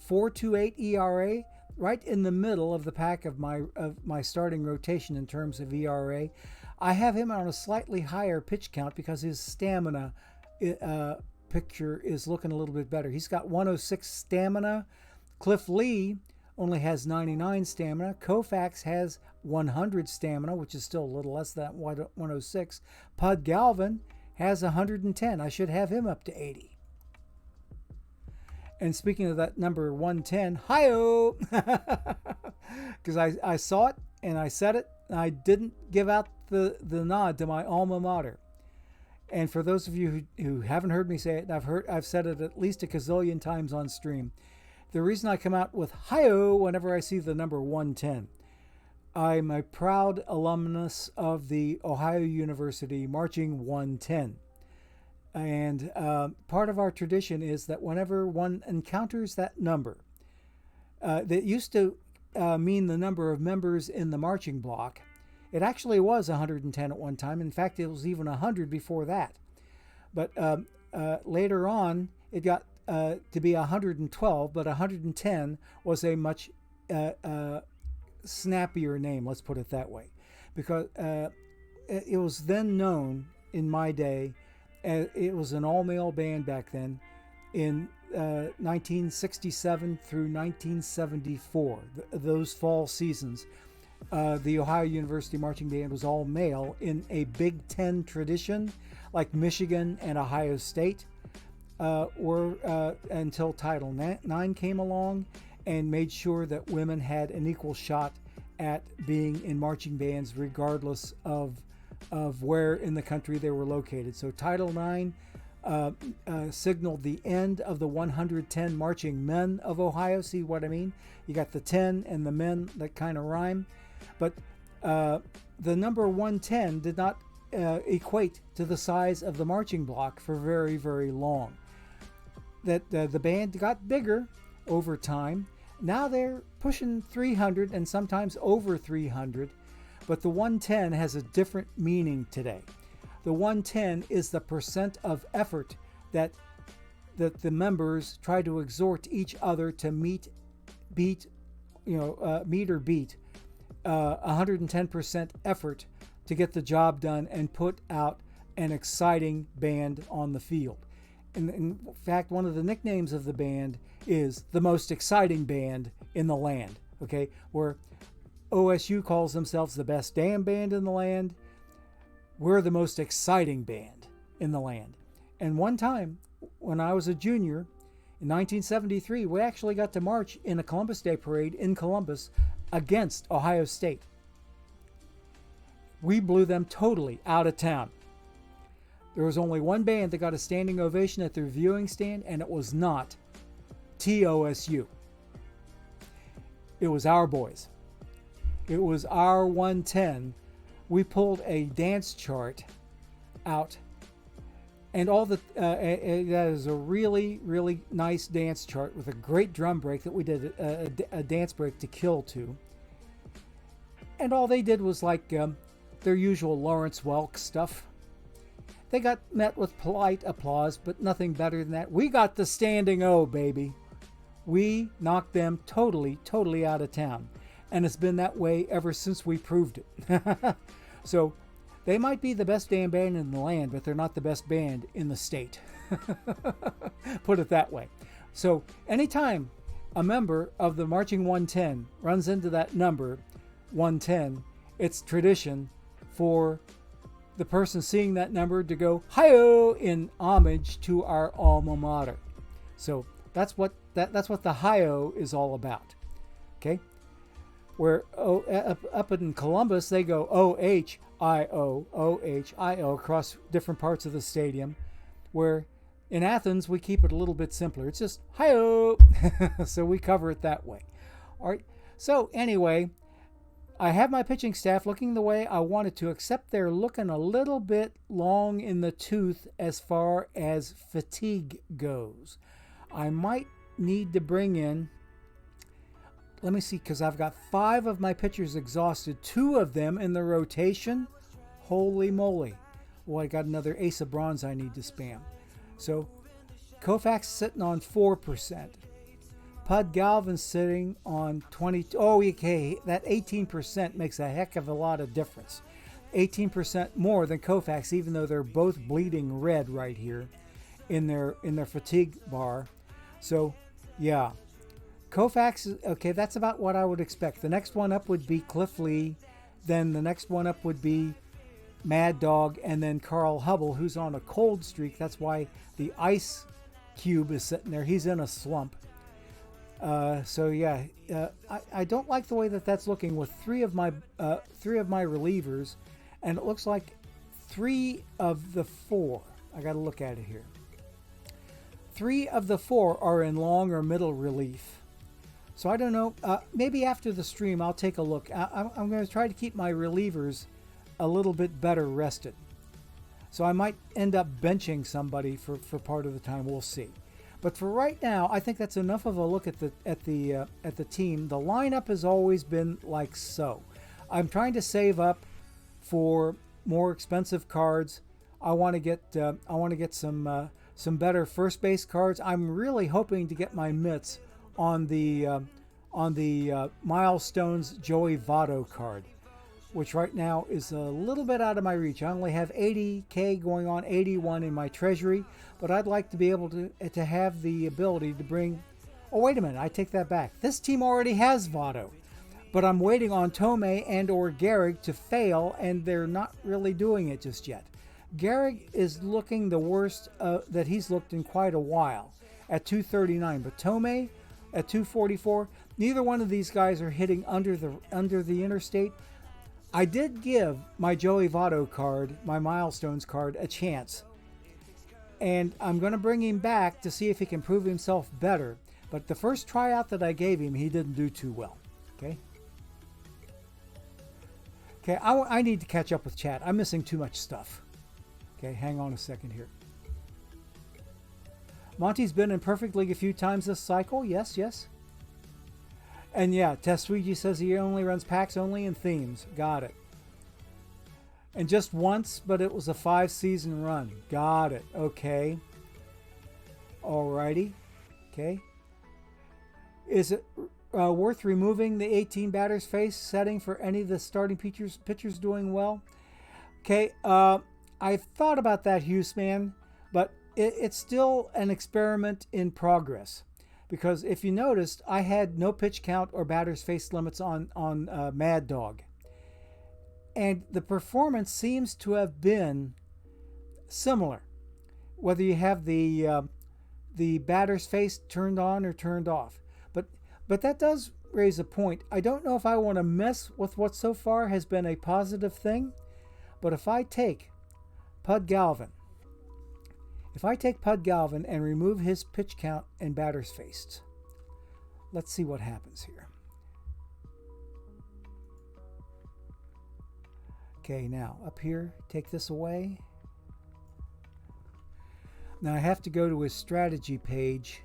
4.28 ERA, right in the middle of the pack of my starting rotation in terms of ERA. I have him on a slightly higher pitch count because his stamina picture is looking a little bit better. He's got 106 stamina. Cliff Lee only has 99 stamina. Koufax has 100 stamina, which is still a little less than 106. Pud Galvin has 110. I should have him up to 80. And speaking of that number 110, hi-oh! Because I saw it and I said it, and I didn't give out the nod to my alma mater. And for those of you who haven't heard me say it, I've said it at least a gazillion times on stream. The reason I come out with hi-oh whenever I see the number 110. I'm a proud alumnus of the Ohio University Marching 110. And part of our tradition is that whenever one encounters that number, that used to mean the number of members in the marching block. It actually was 110 at one time. In fact, it was even 100 before that. But later on, it got to be 112, but 110 was a much snappier name, let's put it that way. Because it was then known in my day, it was an all-male band back then, in 1967 through 1974, those fall seasons. The Ohio University Marching Band was all male in a Big Ten tradition, like Michigan and Ohio State were until Title IX came along and made sure that women had an equal shot at being in marching bands regardless of where in the country they were located. So Title IX signaled the end of the 110 marching men of Ohio. See what I mean? You got the 10 and the men that kind of rhyme. But the number 110 did not equate to the size of the marching block for very, very long. That the band got bigger over time. Now they're pushing 300 and sometimes over 300, but the 110 has a different meaning today. The 110 is the percent of effort that the members try to exhort each other to meet or beat 110% effort to get the job done and put out an exciting band on the field. And in fact, one of the nicknames of the band is the most exciting band in the land. Okay, where OSU calls themselves the best damn band in the land, we're the most exciting band in the land. And one time, when I was a junior in 1973, we actually got to march in a Columbus Day parade in Columbus against Ohio State. We blew them totally out of town. There was only one band that got a standing ovation at their viewing stand, and it was not TOSU. It was our boys. It was our 110. We pulled a dance chart out, and all the that is a really, really nice dance chart with a great drum break that we did a dance break to kill to. And all they did was like their usual Lawrence Welk stuff. They got met with polite applause, but nothing better than that. We got the standing O, baby. We knocked them totally, totally out of town. And it's been that way ever since we proved it. So they might be the best damn band in the land, but they're not the best band in the state. Put it that way. So anytime a member of the Marching 110 runs into that number, 110, it's tradition for the person seeing that number to go hi-yo in homage to our alma mater. So that's what the hi-yo is all about. Okay, where up in Columbus they go O-H-I-O, O-H-I-O across different parts of the stadium, where in Athens we keep it a little bit simpler. It's just hi-yo. So we cover it that way. All right. So anyway, I have my pitching staff looking the way I wanted to, except they're looking a little bit long in the tooth as far as fatigue goes. I might need to bring in, let me see, because I've got 5 of my pitchers exhausted, 2 of them in the rotation. Holy moly. Well, I got another ace of bronze I need to spam. So Koufax sitting on 4%. Pud Galvin's sitting on 20. Oh, okay, that 18% makes a heck of a lot of difference. 18% more than Koufax, even though they're both bleeding red right here in their fatigue bar. So, yeah, Koufax. Okay, that's about what I would expect. The next one up would be Cliff Lee, then the next one up would be Mad Dog, and then Carl Hubble, who's on a cold streak. That's why the ice cube is sitting there. He's in a slump. So yeah, I don't like the way that's looking with 3 of my relievers, and it looks like 3 of the 4. I got to look at it here. 3 of the 4 are in long or middle relief. So I don't know. Maybe after the stream I'll take a look. I'm going to try to keep my relievers a little bit better rested. So I might end up benching somebody for part of the time. We'll see. But for right now, I think that's enough of a look at the team. The lineup has always been like so. I'm trying to save up for more expensive cards. I want to get some better first base cards. I'm really hoping to get my mitts on the Milestones Joey Votto card. which right now is a little bit out of my reach. I only have 80K going on 81 in my treasury, but I'd like to be able to have the ability to bring... Oh, wait a minute, I take that back. This team already has Votto, but I'm waiting on Tomei and or Gehrig to fail, and they're not really doing it just yet. Gehrig is looking the worst that he's looked in quite a while at 239, but Tomei at 244. Neither one of these guys are hitting under the interstate. I did give my Joey Votto card, my Milestones card, a chance, and I'm going to bring him back to see if he can prove himself better. But the first tryout that I gave him, he didn't do too well. Okay. Okay, I need to catch up with chat. I'm missing too much stuff. Okay, hang on a second here. Monty's been in Perfect League a few times this cycle. Yes, yes. And yeah, Testuigi says he only runs packs only in themes. Got it. And just once, but it was a 5-season run. Got it. Okay. Alrighty. Okay. Is it worth removing the 18 batters face setting for any of the starting pitchers doing well? Okay. I've thought about that, Hughes man, but it's still an experiment in progress. Because if you noticed, I had no pitch count or batters face limits on Mad Dog. And the performance seems to have been similar, whether you have the batter's face turned on or turned off. But that does raise a point. I don't know if I want to mess with what so far has been a positive thing, but if I take Pud Galvin and remove his pitch count and batters faced, let's see what happens here. Okay, now up here, take this away. Now I have to go to his strategy page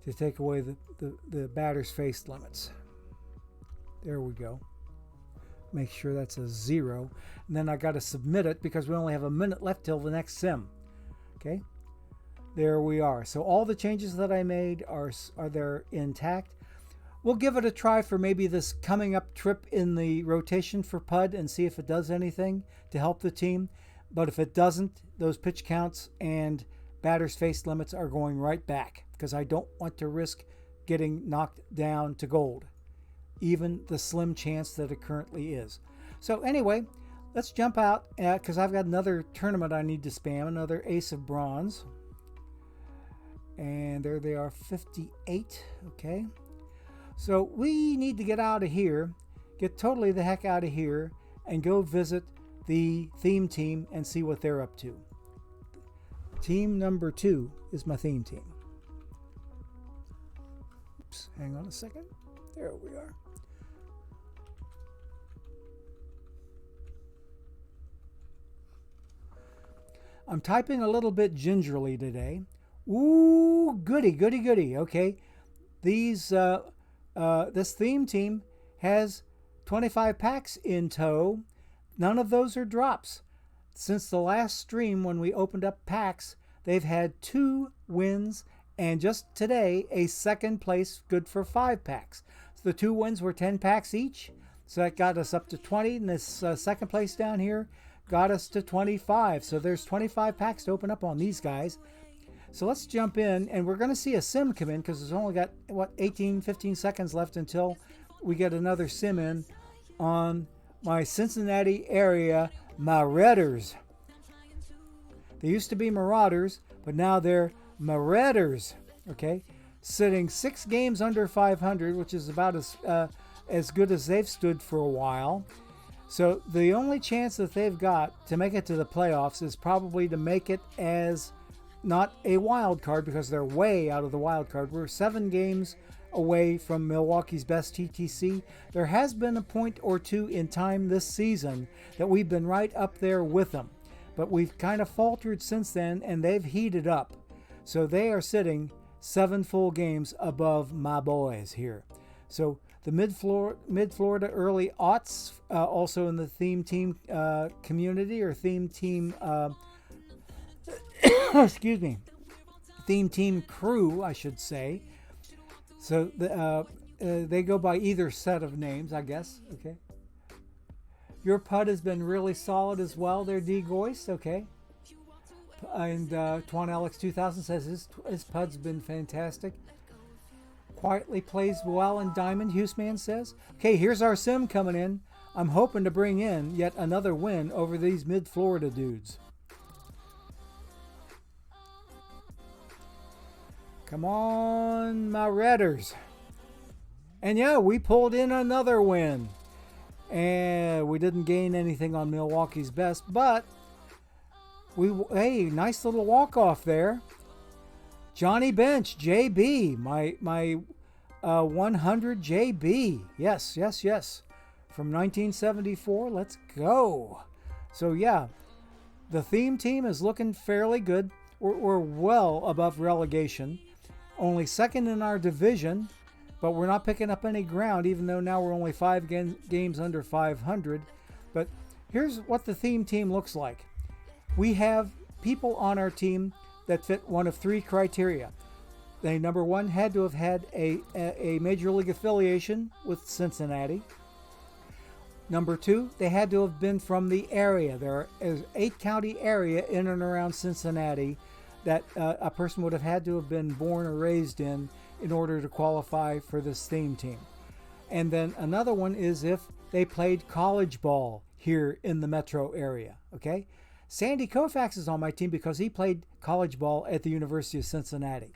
to take away the batter's face limits. There we go. Make sure that's a 0. And then I got to submit it because we only have a minute left till the next sim. Okay. There we are. So all the changes that I made are there intact. We'll give it a try for maybe this coming up trip in the rotation for Pud and see if it does anything to help the team. But if it doesn't, those pitch counts and batter's face limits are going right back because I don't want to risk getting knocked down to gold, even the slim chance that it currently is. So anyway, let's jump out because I've got another tournament I need to spam, another Ace of Bronze. And there they are, 58. Okay. So we need to get out of here, get totally the heck out of here, and go visit the theme team and see what they're up to. Team number 2 is my theme team. Oops, hang on a second. There we are. I'm typing a little bit gingerly today. Ooh, goody, goody, goody. Okay. This theme team has 25 packs in tow. None of those are drops. Since the last stream when we opened up packs, they've had 2 wins and just today a second place good for 5 packs. So the 2 wins were 10 packs each. So that got us up to 20, and this second place down here got us to 25. So there's 25 packs to open up on these guys. So let's jump in, and we're going to see a sim come in because it's only got, 15 seconds left until we get another sim in on my Cincinnati area Marauders. They used to be Marauders, but now they're Marauders. Okay, sitting 6 games under 500, which is about as good as they've stood for a while. So the only chance that they've got to make it to the playoffs is probably to make it as not a wild card because they're way out of the wild card. We're 7 games away from Milwaukee's best TTC. There has been a point or two in time this season that we've been right up there with them, but we've kind of faltered since then, and they've heated up. So they are sitting 7 full games above my boys here. So the Mid-Florida early aughts, also in the theme team community, or theme team excuse me, theme team crew, I should say. So they go by either set of names, I guess. Okay. Your putt has been really solid as well there, D. Goyce. Okay. And Twan Alex 2000 says his put's been fantastic. Quietly plays well in Diamond, Huseman says. Okay, here's our sim coming in. I'm hoping to bring in yet another win over these mid-Florida dudes. Come on, my Redders. And yeah, we pulled in another win. And we didn't gain anything on Milwaukee's best, but hey, nice little walk-off there. Johnny Bench, JB, my 100 JB. Yes. From 1974, let's go. So yeah, the theme team is looking fairly good. We're well above relegation. Only second in our division, but we're not picking up any ground, even though now we're only 5 games under 500. But here's what the theme team looks like. We have people on our team that fit one of 3 criteria. They, number one, had to have had a major league affiliation with Cincinnati. Number 2, they had to have been from the area. There is 8-county area in and around Cincinnati that a person would have had to have been born or raised in order to qualify for this theme team. And then another one is if they played college ball here in the metro area. Okay, Sandy Koufax is on my team because he played college ball at the University of Cincinnati.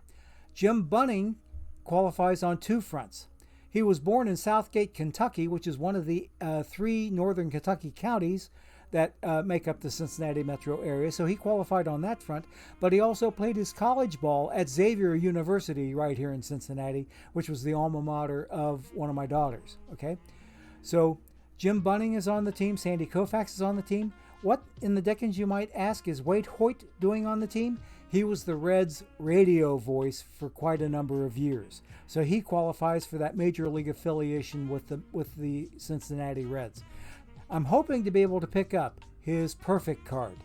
Jim Bunning qualifies on 2 fronts. He was born in Southgate, Kentucky, which is one of the 3 northern Kentucky counties that make up the Cincinnati metro area. So he qualified on that front, but he also played his college ball at Xavier University right here in Cincinnati, which was the alma mater of one of my daughters. Okay, so Jim Bunning is on the team. Sandy Koufax is on the team. What in the Dickens, you might ask, is Wade Hoyt doing on the team? He was the Reds' radio voice for quite a number of years. So he qualifies for that major league affiliation with the Cincinnati Reds. I'm hoping to be able to pick up his perfect card.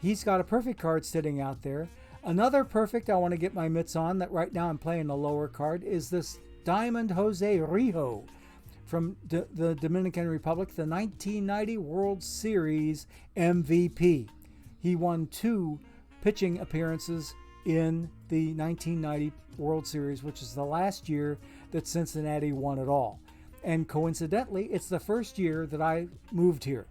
He's got a perfect card sitting out there. Another perfect I want to get my mitts on, that right now I'm playing a lower card, is this Diamond Jose Rijo from the Dominican Republic, the 1990 World Series MVP. He won 2 pitching appearances in the 1990 World Series, which is the last year that Cincinnati won it all. And coincidentally, it's the first year that I moved here.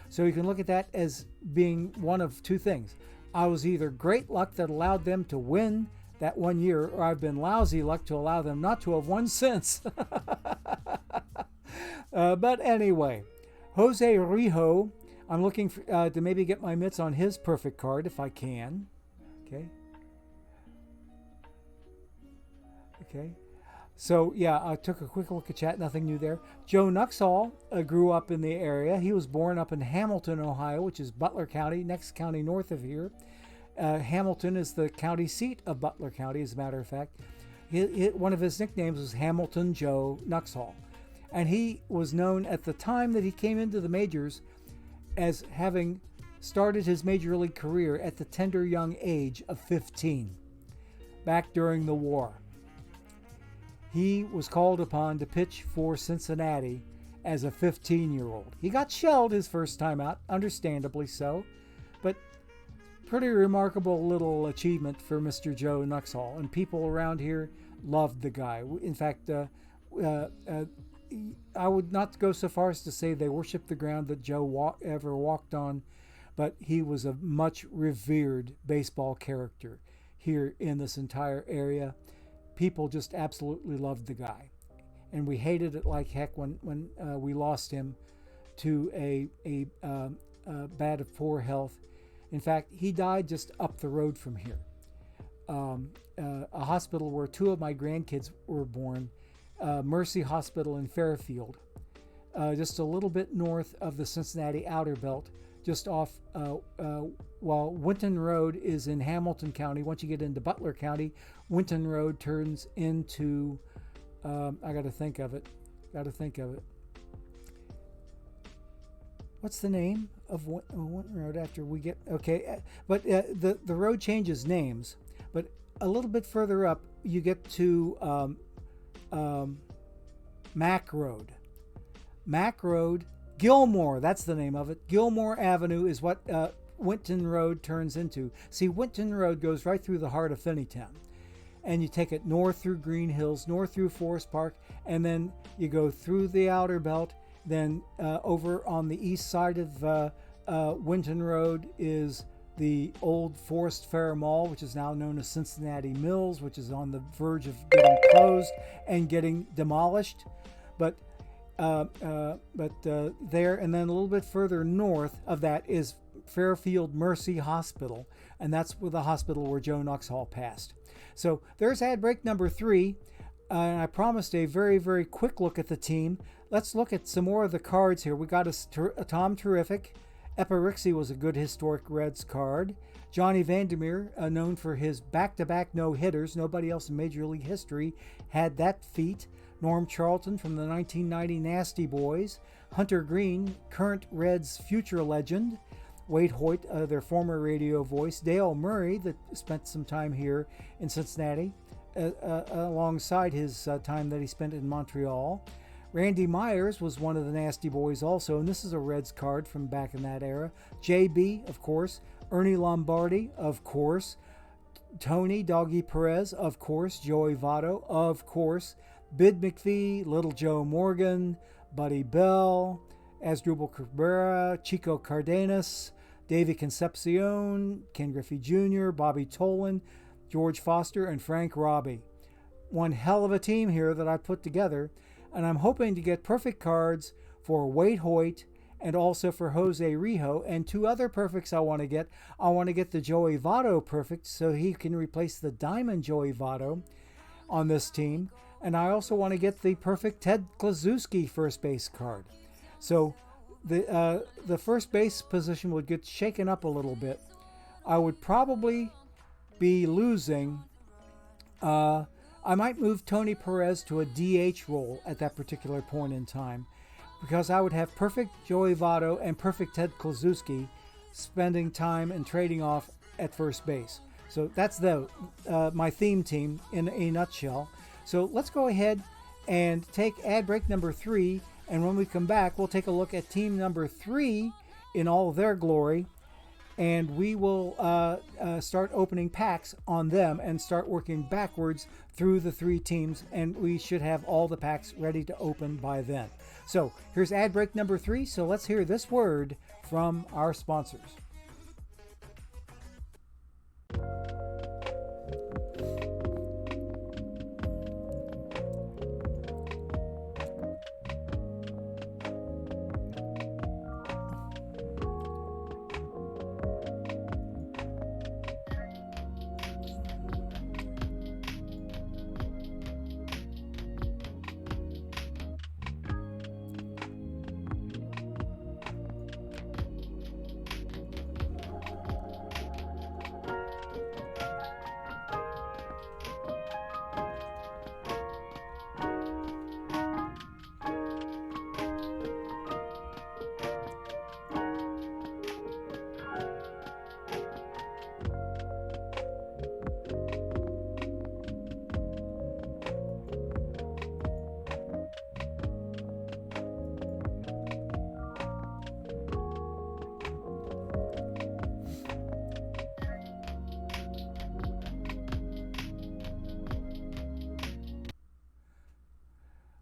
So you can look at that as being one of 2 things. I was either great luck that allowed them to win that one year, or I've been lousy luck to allow them not to have won since. But anyway, Jose Rijo, I'm looking for, to maybe get my mitts on his perfect card if I can. Okay. So yeah, I took a quick look at chat. Nothing new there. Joe Nuxhall grew up in the area. He was born up in Hamilton, Ohio, which is Butler County, next county north of here. Hamilton is the county seat of Butler County, as a matter of fact. One of his nicknames was Hamilton Joe Nuxhall. And he was known at the time that he came into the majors as having started his major league career at the tender young age of 15, back during the war. He was called upon to pitch for Cincinnati as a 15-year-old. He got shelled his first time out, understandably so, but pretty remarkable little achievement for Mr. Joe Nuxhall, and people around here loved the guy. In fact, I would not go so far as to say they worshiped the ground that Joe ever walked on, but he was a much revered baseball character here in this entire area. People just absolutely loved the guy, and we hated it like heck when we lost him to a bad of poor health. In fact, he died just up the road from here, a hospital where 2 of my grandkids were born, Mercy Hospital in Fairfield, just a little bit north of the Cincinnati Outer Belt, just off, while Winton Road is in Hamilton County. Once you get into Butler County, Winton Road turns into, I got to think of it. What's the name of Winton Road after we get, okay, but the road changes names, but a little bit further up, you get to Mack Road. Mack Road, Gilmore, that's the name of it. Gilmore Avenue is what Winton Road turns into. See, Winton Road goes right through the heart of Finneytown. And you take it north through Green Hills, north through Forest Park, and then you go through the outer belt. Then over on the east side of Winton Road is the old Forest Fair Mall, which is now known as Cincinnati Mills, which is on the verge of getting closed and getting demolished. But there, and then a little bit further north of that is Fairfield Mercy Hospital, and that's the hospital where Joe Nuxhall passed. So there's ad break number 3, and I promised a very, very quick look at the team. Let's look at some more of the cards here. We got a Tom Terrific. Epirixie was a good historic Reds card. Johnny Vandermeer, known for his back-to-back no-hitters. Nobody else in Major League history had that feat. Norm Charlton from the 1990 Nasty Boys. Hunter Green, current Reds future legend. Wade Hoyt, their former radio voice. Dale Murray, that spent some time here in Cincinnati, alongside his time that he spent in Montreal. Randy Myers was one of the Nasty Boys also, and this is a Reds card from back in that era. JB, of course. Ernie Lombardi, of course. Tony Doggy Perez, of course. Joey Votto, of course. Bid McPhee, Little Joe Morgan, Buddy Bell, Asdrubal Cabrera, Chico Cardenas, Davey Concepcion, Ken Griffey Jr., Bobby Tolan, George Foster, and Frank Robbie. One hell of a team here that I put together, and I'm hoping to get perfect cards for Wade Hoyt and also for Jose Rijo, and 2 other perfects I want to get. I want to get the Joey Votto perfect so he can replace the Diamond Joey Votto on this team, and I also want to get the perfect Ted Kluszewski first base card. So the first base position would get shaken up a little bit. I would probably be losing. I might move Tony Perez to a DH role at that particular point in time, because I would have perfect Joey Votto and perfect Ted Kluszewski spending time and trading off at first base. So that's my theme team in a nutshell. So let's go ahead and take ad break number 3. And when we come back, we'll take a look at team number 3 in all their glory. And we will start opening packs on them and start working backwards through the 3 teams. And we should have all the packs ready to open by then. So here's ad break number 3. So let's hear this word from our sponsors.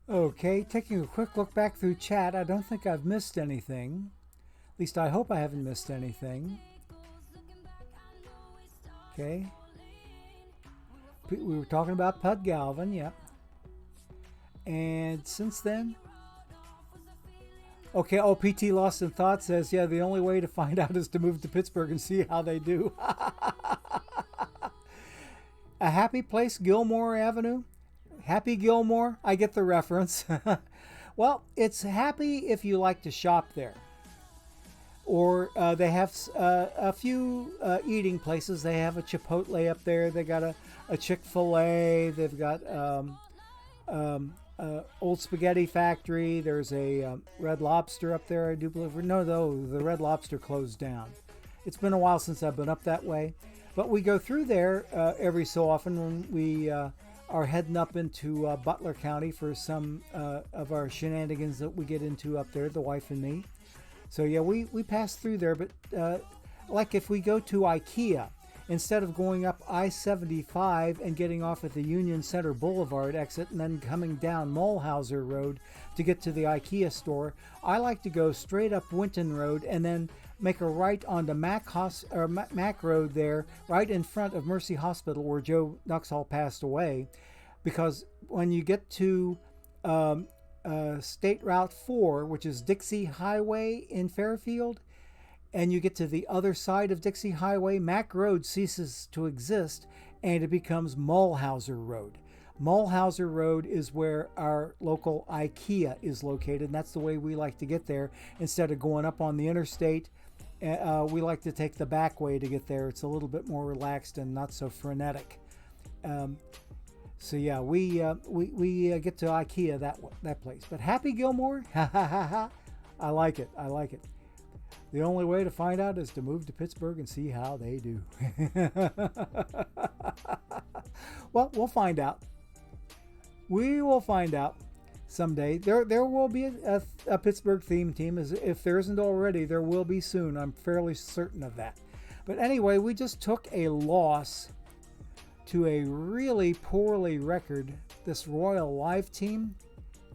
Okay, taking a quick look back through chat, I don't think I've missed anything. At least I hope I haven't missed anything. Okay. We were talking about Pud Galvin, yep. And since then... Okay, PT Lost in Thought says, yeah, the only way to find out is to move to Pittsburgh and see how they do. A happy place, Gilmore Avenue? Happy Gilmore? I get the reference. Well, it's happy if you like to shop there. Or they have a few eating places. They have a Chipotle up there. They got a Chick-fil-A. They've got Old Spaghetti Factory. There's a Red Lobster up there, I do believe. No, the Red Lobster closed down. It's been a while since I've been up that way. But we go through there every so often when we are heading up into Butler County for some of our shenanigans that we get into up there, the wife and me. So yeah, we pass through there, but like if we go to IKEA, instead of going up I-75 and getting off at the Union Center Boulevard exit and then coming down Mulhauser Road to get to the IKEA store, I like to go straight up Winton Road and then make a right onto Mac Road there, right in front of Mercy Hospital where Joe Nuxhall passed away. Because when you get to State Route 4, which is Dixie Highway in Fairfield, and you get to the other side of Dixie Highway, Mac Road ceases to exist and it becomes Mulhauser Road. Mulhauser Road is where our local IKEA is located, and that's the way we like to get there. Instead of going up on the interstate, we like to take the back way to get there. It's a little bit more relaxed and not so frenetic. So yeah, we get to IKEA that place. But Happy Gilmore, I like it. I like it. The only way to find out is to move to Pittsburgh and see how they do. Well, we'll find out. We will find out someday. There will be a Pittsburgh themed team. If there isn't already, there will be soon. I'm fairly certain of that. But anyway, we just took a loss to a really poorly recorded this Royal Live team.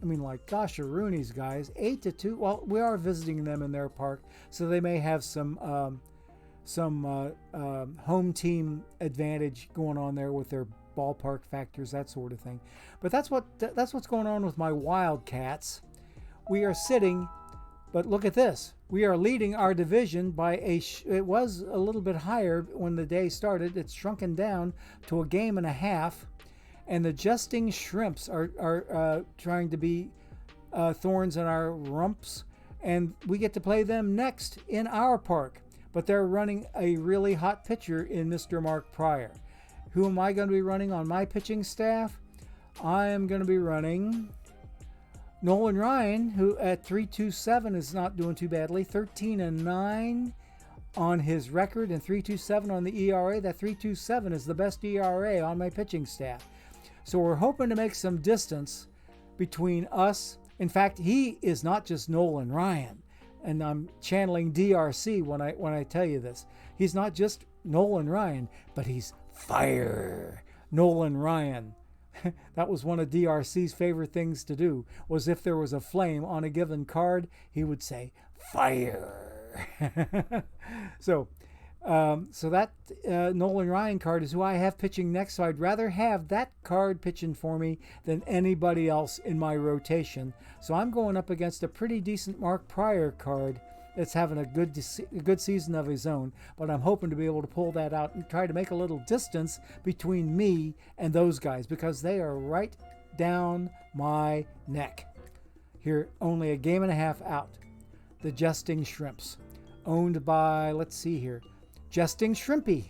I mean, like, gosh, Rooney's guys, 8-2. Well, we are visiting them in their park, so they may have some home team advantage going on there with their ballpark factors, that sort of thing. But that's what's going on with my Wildcats. We are sitting, but look at this. We are leading our division by it was a little bit higher when the day started. It's shrunken down to a game and a half. And the Jesting Shrimps are trying to be thorns in our rumps. And we get to play them next in our park. But they're running a really hot pitcher in Mr. Mark Pryor. Who am I going to be running on my pitching staff? I am going to be running Nolan Ryan, who at 3.27 is not doing too badly. 13-9 on his record and 3.27 on the ERA. That 3.27 is the best ERA on my pitching staff. So we're hoping to make some distance between us. In fact, he is not just Nolan Ryan, and I'm channeling DRC when I tell you this. He's not just Nolan Ryan, but he's fire Nolan Ryan. That was one of DRC's favorite things to do, was if there was a flame on a given card, he would say fire. So that Nolan Ryan card is who I have pitching next, so I'd rather have that card pitching for me than anybody else in my rotation. So I'm going up against a pretty decent Mark Pryor card that's having a good season of his own, but I'm hoping to be able to pull that out and try to make a little distance between me and those guys, because they are right down my neck. Here, only a game and a half out. The Jesting Shrimps, owned by, let's see here, Jesting Shrimpy.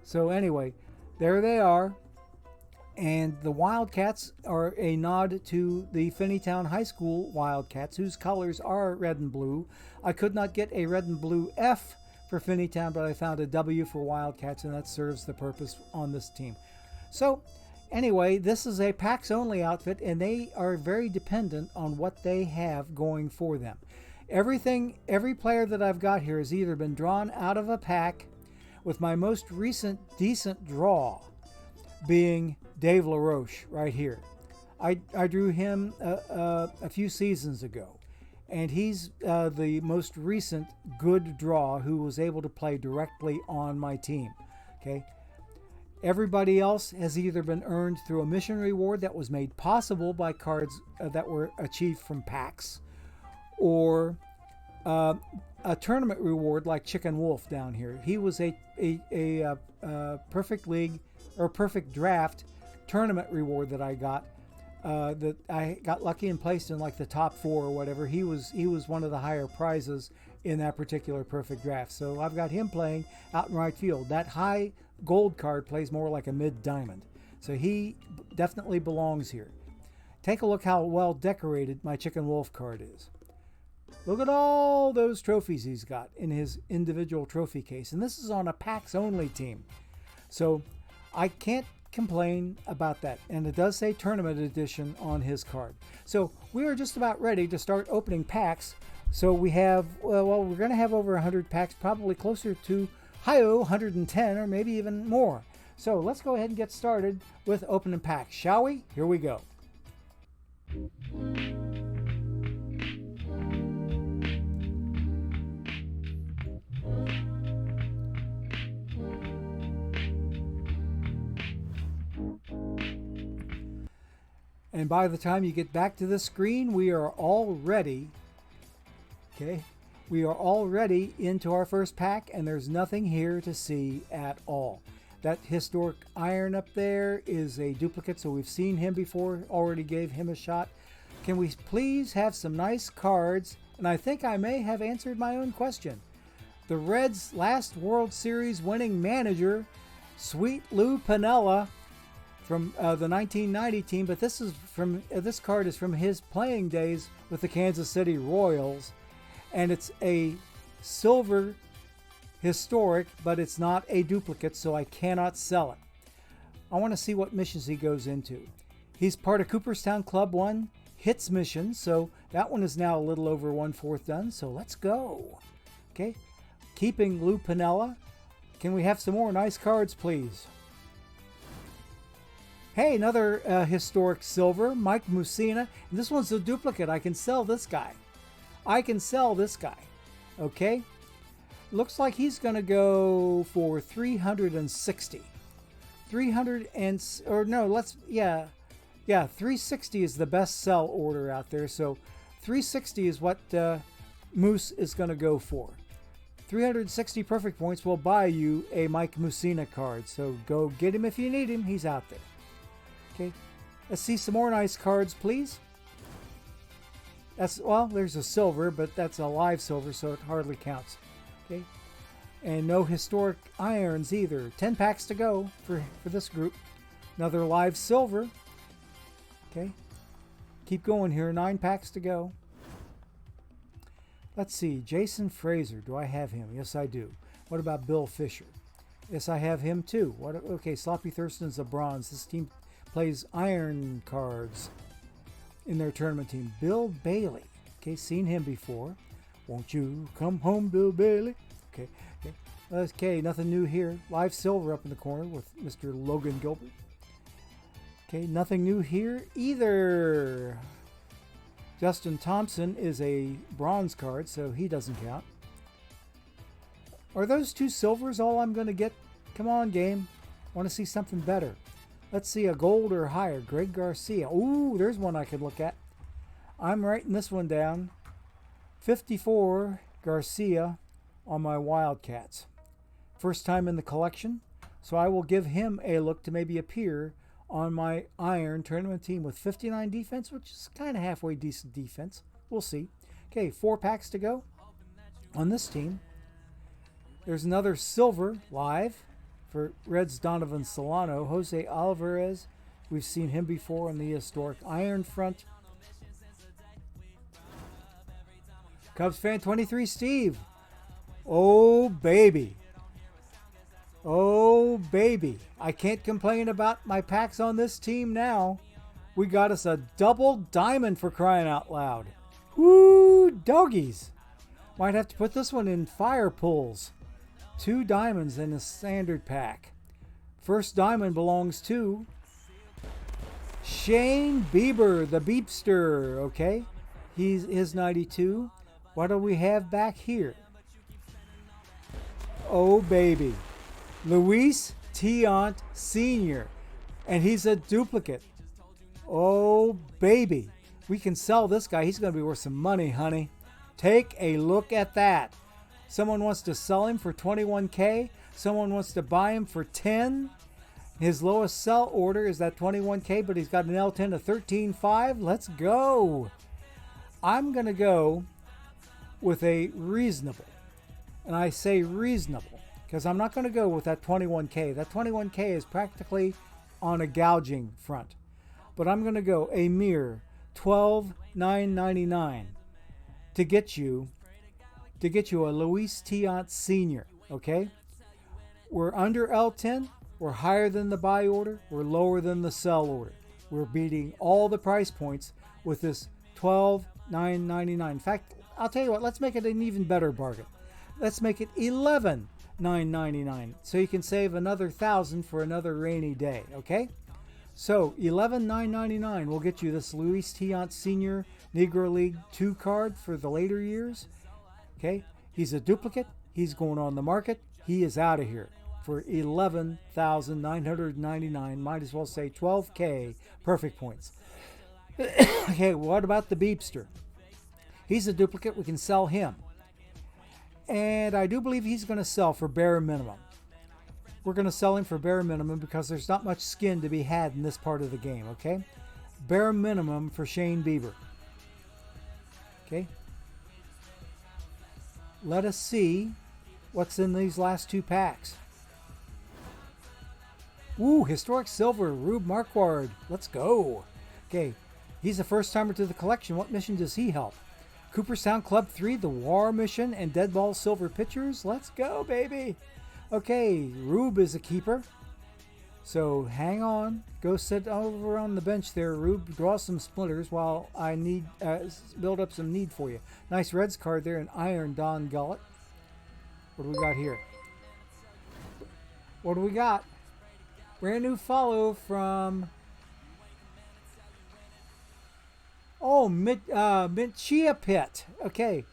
So anyway, there they are. And the Wildcats are a nod to the Finneytown High School Wildcats, whose colors are red and blue. I could not get a red and blue F for Finneytown, but I found a W for Wildcats, and that serves the purpose on this team. So anyway, this is a PAX-only outfit, and they are very dependent on what they have going for them. Every player that I've got here has either been drawn out of a pack, with my most recent decent draw being Dave LaRoche right here. I drew him a few seasons ago, and he's the most recent good draw who was able to play directly on my team. Okay. Everybody else has either been earned through a mission reward that was made possible by cards that were achieved from packs, or a tournament reward like Chicken Wolf down here. He was a perfect league or perfect draft tournament reward that I got. That I got lucky and placed in like the top 4 or whatever. He was one of the higher prizes in that particular perfect draft. So I've got him playing out in right field. That high gold card plays more like a mid diamond. So he definitely belongs here. Take a look how well decorated my Chicken Wolf card is. Look at all those trophies he's got in his individual trophy case. And this is on a PAX only team. So I can't complain about that. And it does say tournament edition on his card. So we are just about ready to start opening packs. So we have, well, we're going to have over 100 packs, probably closer to 110 or maybe even more. So let's go ahead and get started with opening packs, shall we? Here we go. And by the time you get back to the screen, we are already, okay, we are already into our first pack, and there's nothing here to see at all. That historic iron up there is a duplicate, so we've seen him before, already gave him a shot. Can we please have some nice cards? And I think I may have answered my own question. The Reds' last World Series winning manager, Sweet Lou Piniella, from the 1990 team, but this card is from his playing days with the Kansas City Royals, and it's a silver historic, but it's not a duplicate, so I cannot sell it. I want to see what missions he goes into. He's part of Cooperstown Club 1 hits mission, so that one is now a little over 1/4 done, so let's go. Okay, keeping Lou Piniella. Can we have some more nice cards, please? Hey, another historic silver, Mike Mussina. And this one's a duplicate. I can sell this guy. Okay. Looks like he's going to go for 360. 360 is the best sell order out there. So 360 is what Moose is going to go for. 360 perfect points will buy you a Mike Mussina card. So go get him if you need him. He's out there. Okay, let's see some more nice cards, please. There's a silver, but that's a live silver, so it hardly counts. Okay, and no historic irons either. 10 packs to go for this group. Another live silver. Okay, keep going here. 9 packs to go. Let's see, Jason Fraser. Do I have him? Yes, I do. What about Bill Fisher? Yes, I have him too. Okay, Sloppy Thurston's a bronze. This team plays iron cards in their tournament team. Bill Bailey. Okay, seen him before. Won't you come home, Bill Bailey? Okay, nothing new here. Live silver up in the corner with Mr. Logan Gilbert. Okay, nothing new here either. Justin Thompson is a bronze card, so he doesn't count. Are those 2 silvers all I'm going to get? Come on, game. Want to see something better. Let's see a gold or higher. Greg Garcia. Ooh, there's one I could look at. I'm writing this one down. 54 Garcia on my Wildcats. First time in the collection, so I will give him a look to maybe appear on my iron tournament team with 59 defense, which is kind of halfway decent defense. We'll see. Okay, 4 packs to go on this team. There's another silver live for Reds Donovan Solano. Jose Alvarez, we've seen him before on the historic iron front. Cubs fan 23 Steve. Oh baby. I can't complain about my packs on this team now. We got us a double diamond, for crying out loud. Woo, doggies. Might have to put this one in fire pulls. 2 diamonds in a standard pack. First diamond belongs to Shane Bieber, the Beepster. Okay, he's his 92. What do we have back here? Oh baby, Luis Tiant Sr., and he's a duplicate. Oh baby, we can sell this guy. He's going to be worth some money, honey. Take a look at that. Someone wants to sell him for $21K. Someone wants to buy him for $10. His lowest sell order is that $21K, but he's got an L10 of $13.5. Let's go. I'm going to go with a reasonable. And I say reasonable because I'm not going to go with that $21K. That $21K is practically on a gouging front. But I'm going to go a mere $12,999 to get you a Luis Tiant Sr., okay? We're under L10. We're higher than the buy order. We're lower than the sell order. We're beating all the price points with this $12,999. In fact, I'll tell you what, let's make it an even better bargain. Let's make it $11,999, so you can save another $1,000 for another rainy day, okay? So $11,999 will get you this Luis Tiant Senior Negro League 2 card for the later years. Okay, he's a duplicate. He's going on the market. He is out of here for $11,999. Might as well say 12K perfect points. Okay, what about the Beepster? He's a duplicate. We can sell him. And I do believe he's going to sell for bare minimum. We're going to sell him for bare minimum because there's not much skin to be had in this part of the game, okay? Bare minimum for Shane Bieber. Okay? Let us see what's in these last two packs. Ooh, Historic Silver, Rube Marquard. Let's go. Okay, he's a first-timer to the collection. What mission does he help? Cooperstown Club 3, the War Mission, and Deadball Silver Pitchers. Let's go, baby. Okay, Rube is a keeper. So hang on. Go sit over on the bench there, Rube. Draw some splinters while I need build up some need for you. Nice Reds card there, an Iron Don Gullet. What do we got here? What do we got? Brand new follow from... Oh, Mitchia Pet. Okay.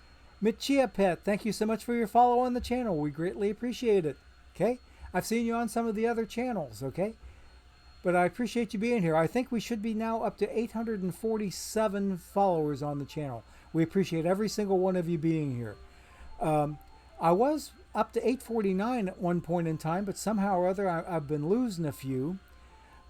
Mitchia Pet, thank you so much for your follow on the channel. We greatly appreciate it. Okay? I've seen you on some of the other channels, okay? But I appreciate you being here. I think we should be now up to 847 followers on the channel. We appreciate every single one of you being here. I was up to 849 at one point in time, but somehow or other I've been losing a few.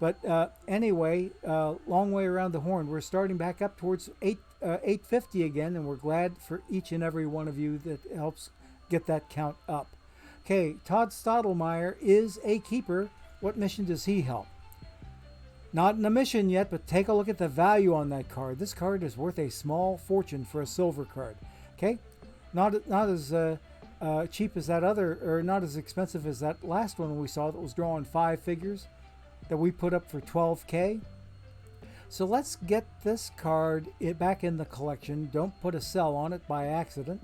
But anyway, long way around the horn. We're starting back up towards 850 again, and we're glad for each and every one of you that helps get that count up. Okay, Todd Stottlemyre is a keeper. What mission does he help? Not in a mission yet, but take a look at the value on that card. This card is worth a small fortune for a silver card. Okay, not as cheap as that other, or not as expensive as that last one we saw that was drawing 5 figures that we put up for 12K. So let's get this card back in the collection. Don't put a sell on it by accident.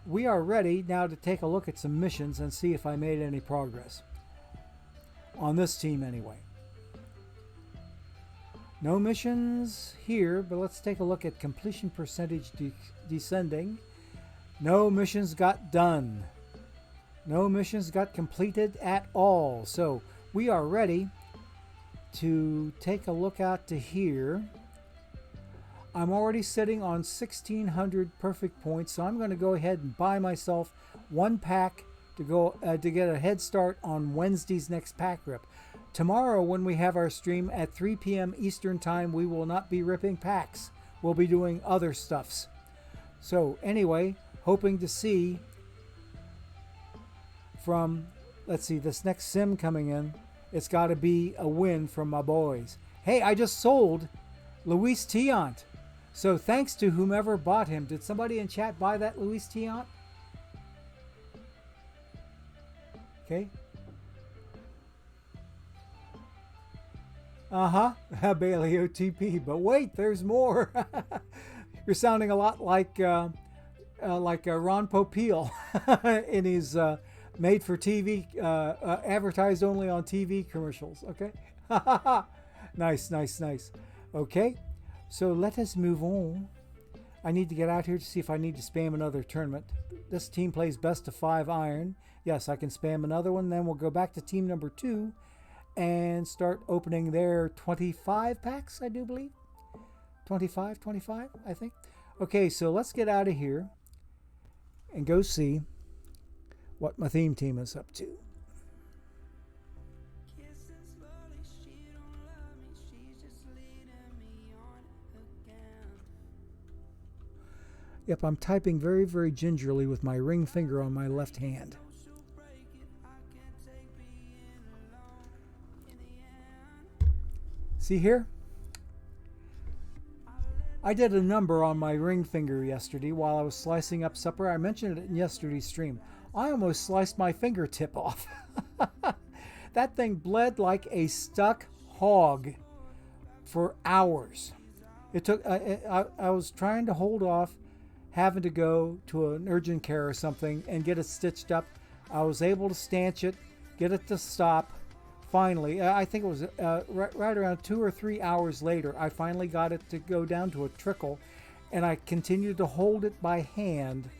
We are ready now to take a look at some missions and see if I made any progress. On this team anyway. No missions here, but let's take a look at completion percentage descending. No missions got done. No missions got completed at all. So we are ready to take a look out to here. I'm already sitting on 1,600 perfect points, so I'm going to go ahead and buy myself one pack to go to get a head start on Wednesday's next pack rip. Tomorrow, when we have our stream at 3 p.m. Eastern Time, we will not be ripping packs. We'll be doing other stuffs. So anyway, hoping to see from, let's see, this next sim coming in. It's got to be a win from my boys. Hey, I just sold Luis Tiant. So thanks to whomever bought him. Did somebody in chat buy that Luis Tiant? Okay. Bailey OTP. But wait, there's more. You're sounding a lot like Ron Popeil in his made for TV, advertised only on TV commercials. Okay. Nice. Okay. So let us move on. I need to get out here to see if I need to spam another tournament. This team plays best of 5 iron. Yes, I can spam another one. Then we'll go back to team number 2 and start opening their 25 packs, I do believe. 25, I think. Okay, so let's get out of here and go see what my theme team is up to. Yep, I'm typing very, very gingerly with my ring finger on my left hand. See here? I did a number on my ring finger yesterday while I was slicing up supper. I mentioned it in yesterday's stream. I almost sliced my fingertip off. That thing bled like a stuck hog for hours. It took. I was trying to hold off having to go to an urgent care or something and get it stitched up. I was able to stanch it, get it to stop. Finally, I think it was right around 2 or 3 hours later, I finally got it to go down to a trickle, and I continued to hold it by hand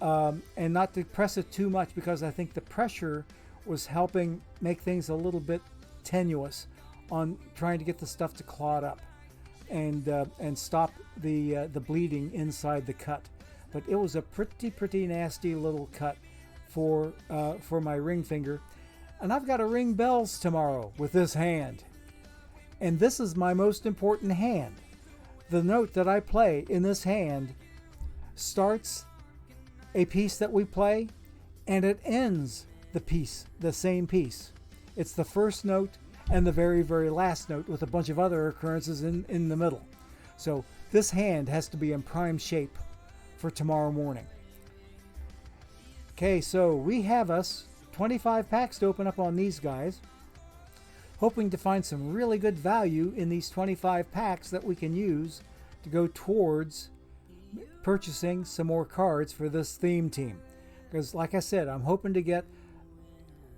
and not to press it too much, because I think the pressure was helping make things a little bit tenuous on trying to get the stuff to clot up and stop the bleeding inside the cut. But it was a pretty nasty little cut for my ring finger. And I've got to ring bells tomorrow with this hand. And this is my most important hand. The note that I play in this hand starts a piece that we play, and it ends the same piece. It's the first note and the very last note, with a bunch of other occurrences in the middle. So this hand has to be in prime shape for tomorrow morning. Okay, so we have us 25 packs to open up on these guys, hoping to find some really good value in these 25 packs that we can use to go towards purchasing some more cards for this theme team. Because like I said, I'm hoping to get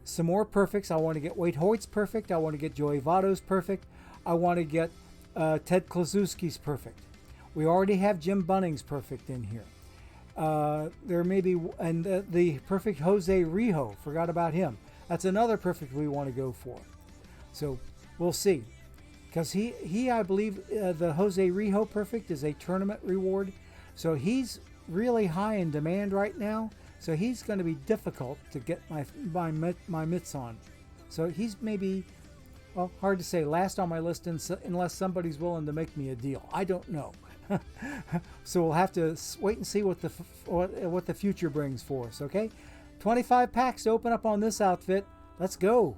some more perfects. I want to get Wade Hoyt's perfect. I want to get Joey Votto's perfect. I want to get Ted Kluszewski's perfect. We already have Jim Bunning's perfect in here. There may be, and the perfect Jose Rijo, forgot about him. That's another perfect we want to go for. So we'll see. Because he I believe the Jose Rijo perfect is a tournament reward. So he's really high in demand right now. So he's going to be difficult to get my mitts on. So he's maybe, well, hard to say, last on my list unless somebody's willing to make me a deal. I don't know. So we'll have to wait and see what the future brings for us, okay? 25 packs to open up on this outfit. Let's go.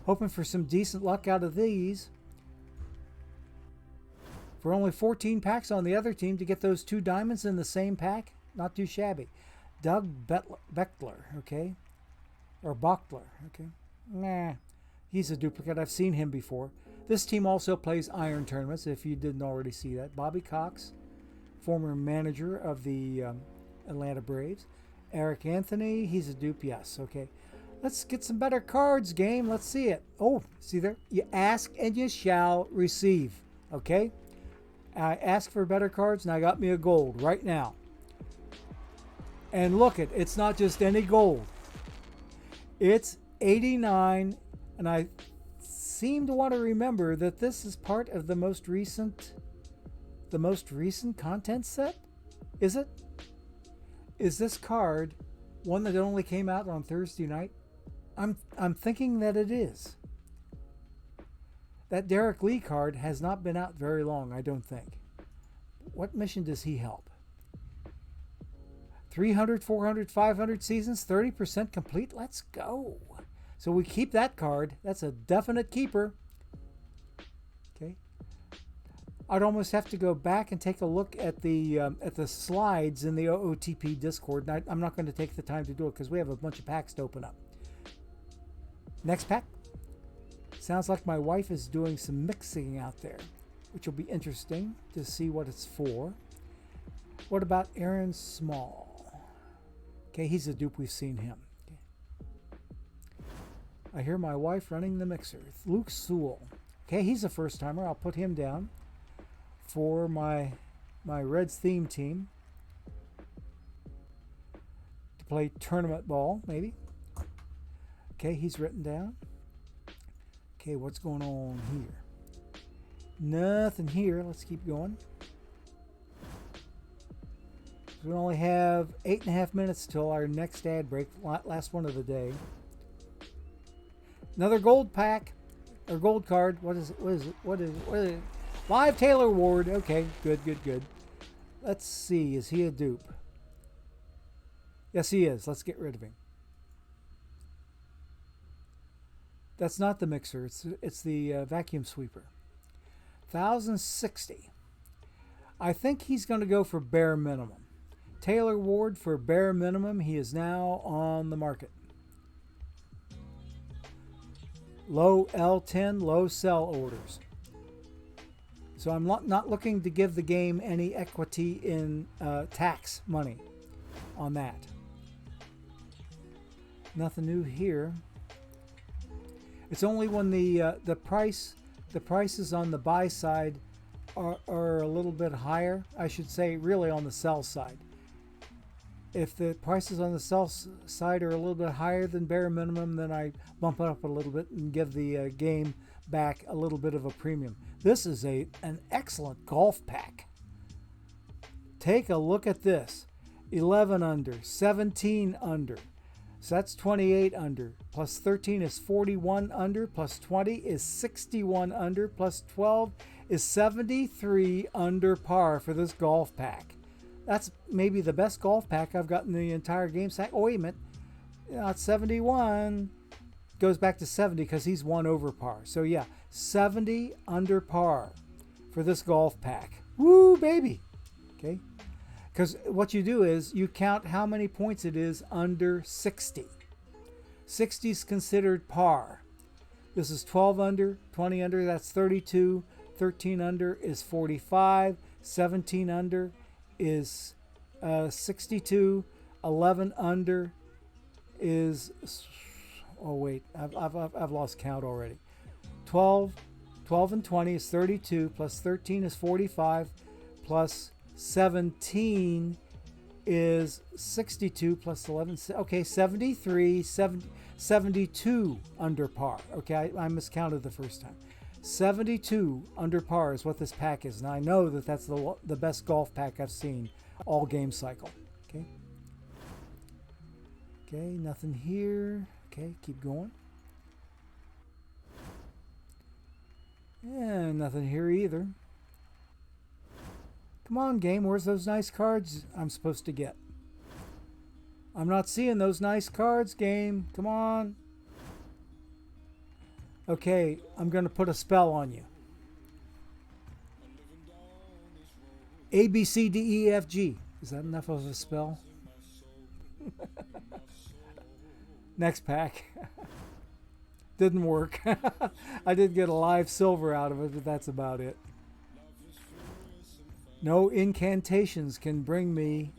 Hoping for some decent luck out of these. For only 14 packs on the other team to get those 2 diamonds in the same pack, not too shabby. Doug Bechtler, okay? Or Bochtler, okay? Nah, he's a duplicate. I've seen him before. This team also plays iron tournaments, if you didn't already see that. Bobby Cox, former manager of the Atlanta Braves. Eric Anthony, he's a dupe, yes, okay. Let's get some better cards, game. Let's see it. Oh, see there? You ask and you shall receive, okay? I asked for better cards, and I got me a gold right now. And look it's not just any gold. It's 89, and I seem to want to remember that this is part of the most recent content set. Is it? Is this card one that only came out on Thursday night? I'm thinking that it is. That Derek Lee card has not been out very long, I don't think. What mission does he help? 300, 400, 500 seasons, 30% complete. Let's go. So we keep that card. That's a definite keeper. Okay. I'd almost have to go back and take a look at the slides in the OOTP Discord. And I'm not going to take the time to do it because we have a bunch of packs to open up. Next pack. Sounds like my wife is doing some mixing out there, which will be interesting to see what it's for. What about Aaron Small? Okay, he's a dupe. We've seen him. Okay. I hear my wife running the mixer. Luke Sewell. Okay, he's a first timer. I'll put him down for my Reds theme team to play tournament ball, maybe. Okay, he's written down. Okay, what's going on here? Nothing here. Let's keep going. We only have 8.5 minutes till our next ad break, last one of the day. Another gold pack, or gold card. What is it? Live Taylor Ward. Okay, good. Let's see. Is he a dupe? Yes, he is. Let's get rid of him. That's not the mixer. It's the vacuum sweeper. 1,060. I think he's going to go for bare minimum. Taylor Ward for bare minimum. He is now on the market. Low L10, low sell orders. So I'm not looking to give the game any equity in tax money on that. Nothing new here. It's only when the prices on the buy side are a little bit higher, I should say, really on the sell side. If the prices on the sell side are a little bit higher than bare minimum, then I bump it up a little bit and give the game back a little bit of a premium. This is an excellent golf pack. Take a look at this. 11 under, 17 under. So that's 28 under. Plus 13 is 41 under. Plus 20 is 61 under. Plus 12 is 73 under par for this golf pack. That's maybe the best golf pack I've got in the entire game. Oh, wait a minute. Not 71. Goes back to 70 because he's one over par. So yeah, 70 under par for this golf pack. Woo, baby. Okay. Because what you do is you count how many points it is under 60. 60 is considered par. This is 12 under, 20 under, that's 32. 13 under is 45. 17 under is 62. 11 under is, oh wait, I've lost count already. 12 and 20 is 32, plus 13 is 45, plus 17 is 62, plus 11, okay, 73, 72 under par. Okay, I miscounted the first time. 72 under par is what this pack is. And I know that that's the best golf pack I've seen all game cycle. Okay. Okay, nothing here. Okay, keep going. And nothing here either. Come on, game. Where's those nice cards I'm supposed to get? I'm not seeing those nice cards, game. Come on. Okay, I'm going to put a spell on you. A, B, C, D, E, F, G. Is that enough of a spell? Next pack. Didn't work. I did get a live silver out of it, but that's about it. No incantations can bring me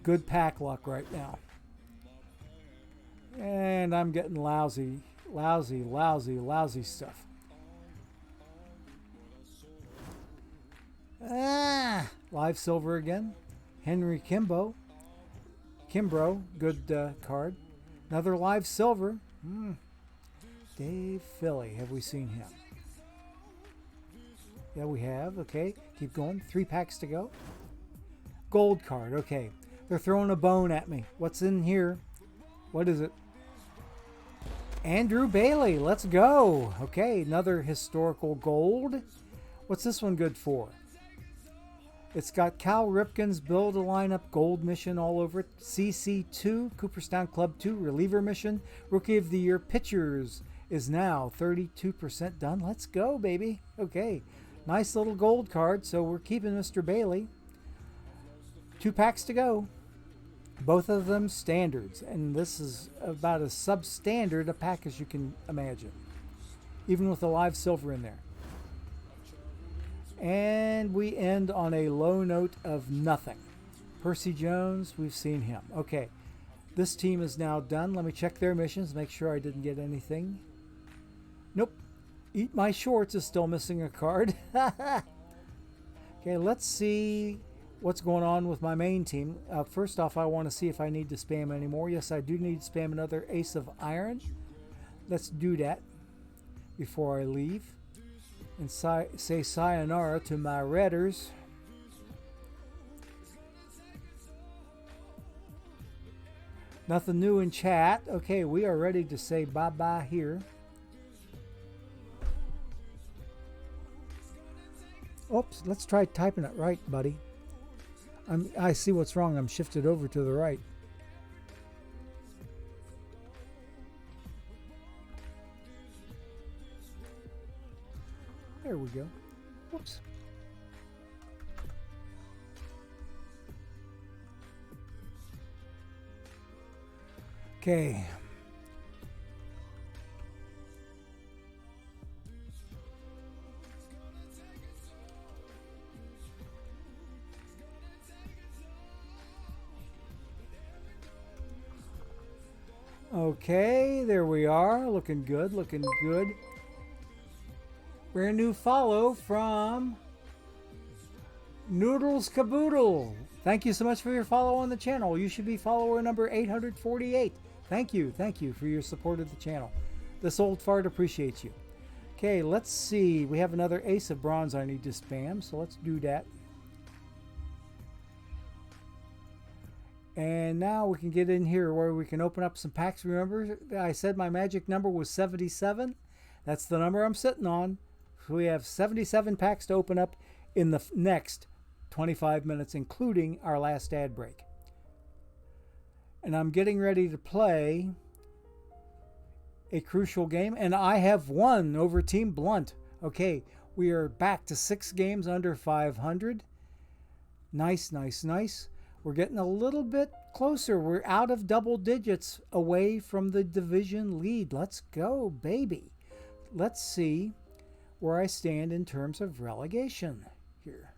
good pack luck right now. And I'm getting lousy stuff. Live silver again. Henry Kimbrough, good card. Another live silver. Dave Philly, have we seen him? Yeah, we have. Okay, keep going. 3 packs to go. Gold card. Okay, they're throwing a bone at me. What's in here? What is it? Andrew Bailey, let's go. Okay, another historical gold. What's this one good for? It's got Cal Ripken's Build a Lineup Gold mission all over it. CC2, Cooperstown Club 2, Reliever mission. Rookie of the Year Pitchers is now 32% done. Let's go, baby. Okay, nice little gold card. So we're keeping Mr. Bailey. 2 packs to go. Both of them standards, and this is about as substandard a pack as you can imagine, even with a live silver in there. And we end on a low note of nothing. Percy Jones, we've seen him. Okay, this team is now done. Let me check their missions, make sure I didn't get anything. Nope. Eat My Shorts is still missing a card. Okay, let's see what's going on with my main team. First off, I want to see if I need to spam anymore. Yes, I do need to spam another Ace of Iron. Let's do that before I leave. And say sayonara to my Redders. Nothing new in chat. Okay, we are ready to say bye-bye here. Oops, let's try typing it right, buddy. I see what's wrong. I'm shifted over to the right. There we go. Whoops. Okay. Okay, there we are. Looking good, looking good. Brand new follow from Noodles Caboodle. Thank you so much for your follow on the channel. You should be follower number 848. Thank you for your support of the channel. This old fart appreciates you. Okay, let's see. We have another ace of bronze I need to spam, so let's do that. And now we can get in here where we can open up some packs. Remember, I said my magic number was 77. That's the number I'm sitting on. So we have 77 packs to open up in the next 25 minutes, including our last ad break. And I'm getting ready to play a crucial game, and I have won over Team Blunt. Okay, we are back to 6 games under 500. Nice, nice, nice. We're getting a little bit closer. We're out of double digits away from the division lead. Let's go, baby. Let's see where I stand in terms of relegation here.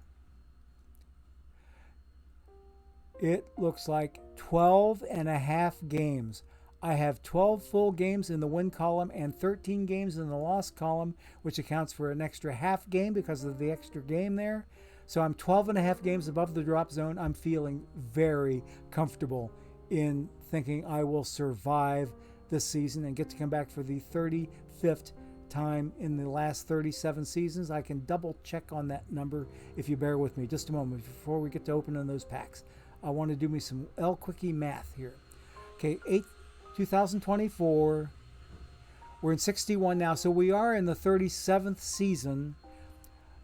It looks like 12 and a half games. I have 12 full games in the win column and 13 games in the loss column, which accounts for an extra half game because of the extra game there. So I'm 12 and a half games above the drop zone. I'm feeling very comfortable in thinking I will survive this season and get to come back for the 35th time in the last 37 seasons. I can double check on that number if you bear with me just a moment before we get to opening those packs. I want to do me some Quickie math here. Okay, 2024. We're in 61 now, so we are in the 37th season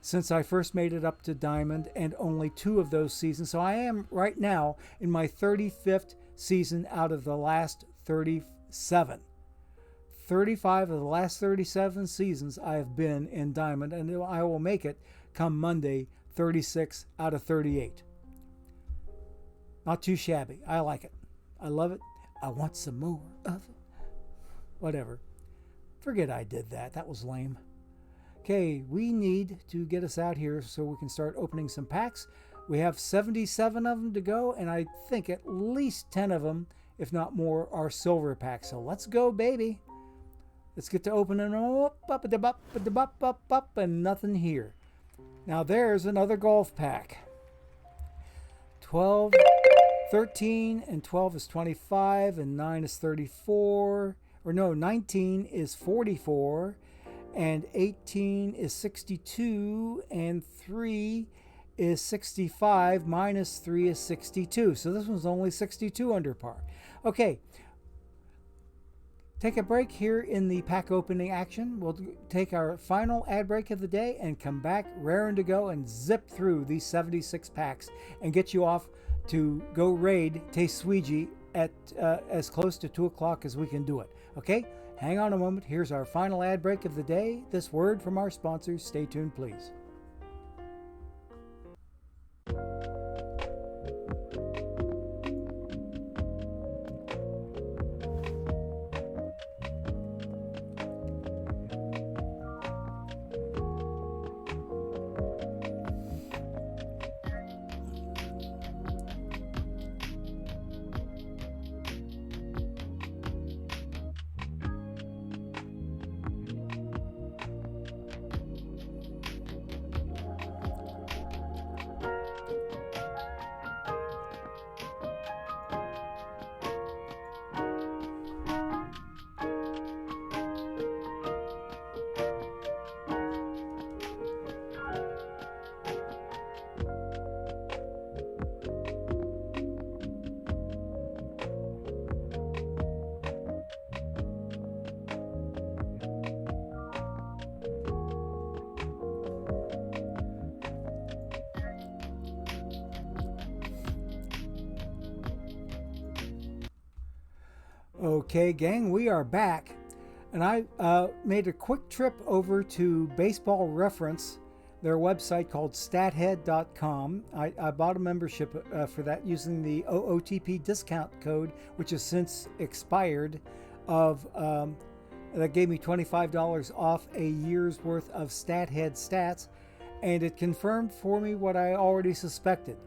since I first made it up to Diamond, and only 2 of those seasons. So I am right now in my 35th season out of the last 37. 35 of the last 37 seasons I have been in Diamond, and I will make it come Monday 36 out of 38. Not too shabby. I like it. I love it. I want some more of it. Whatever. Forget I did that. That was lame. Okay, we need to get us out here so we can start opening some packs. We have 77 of them to go, and I think at least 10 of them, if not more, are silver packs. So let's go, baby. Let's get to opening them up, and nothing here. Now there's another golf pack. 12, 13, and 12 is 25, and 9 is 34. Or no, 19 is 44. And 18 is 62, and 3 is 65, minus 3 is 62. So this one's only 62 under par. Okay, take a break here in the pack opening action. We'll take our final ad break of the day and come back raring to go and zip through these 76 packs and get you off to go raid Tesuiji at as close to 2 o'clock as we can do it. Okay? Hang on a moment. Here's our final ad break of the day. This word from our sponsors. Stay tuned, please. Okay, gang, we are back. And I made a quick trip over to Baseball Reference, their website called stathead.com. I bought a membership for that using the OOTP discount code, which has since expired, that gave me $25 off a year's worth of StatHead stats. And it confirmed for me what I already suspected.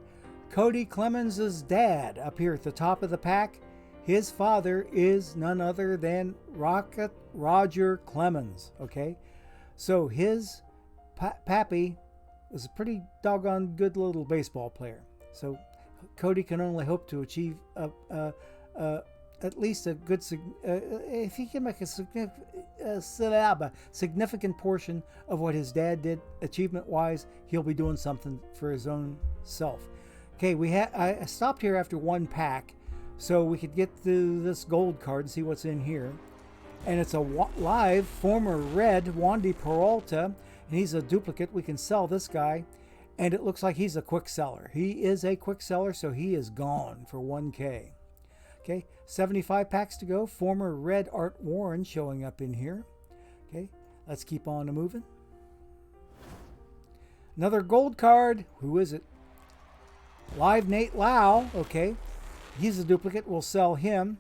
Cody Clemens' dad up here at the top of the pack, His father is none other than Rocket Roger Clemens. Okay, so his pappy was a pretty doggone good little baseball player. So Cody can only hope to achieve at least a good, if he can make a significant portion of what his dad did achievement-wise, he'll be doing something for his own self. Okay, I stopped here after one pack so we could get through this gold card and see what's in here. And it's a live former red Wandy Peralta, and he's a duplicate. We can sell this guy, and it looks like he's a quick seller. He is a quick seller, so he is gone for 1K. Okay, 75 packs to go. Former red Art Warren showing up in here. Okay, let's keep on moving. Another gold card. Who is it? Live Nate Lau. Okay, he's a duplicate. We'll sell him.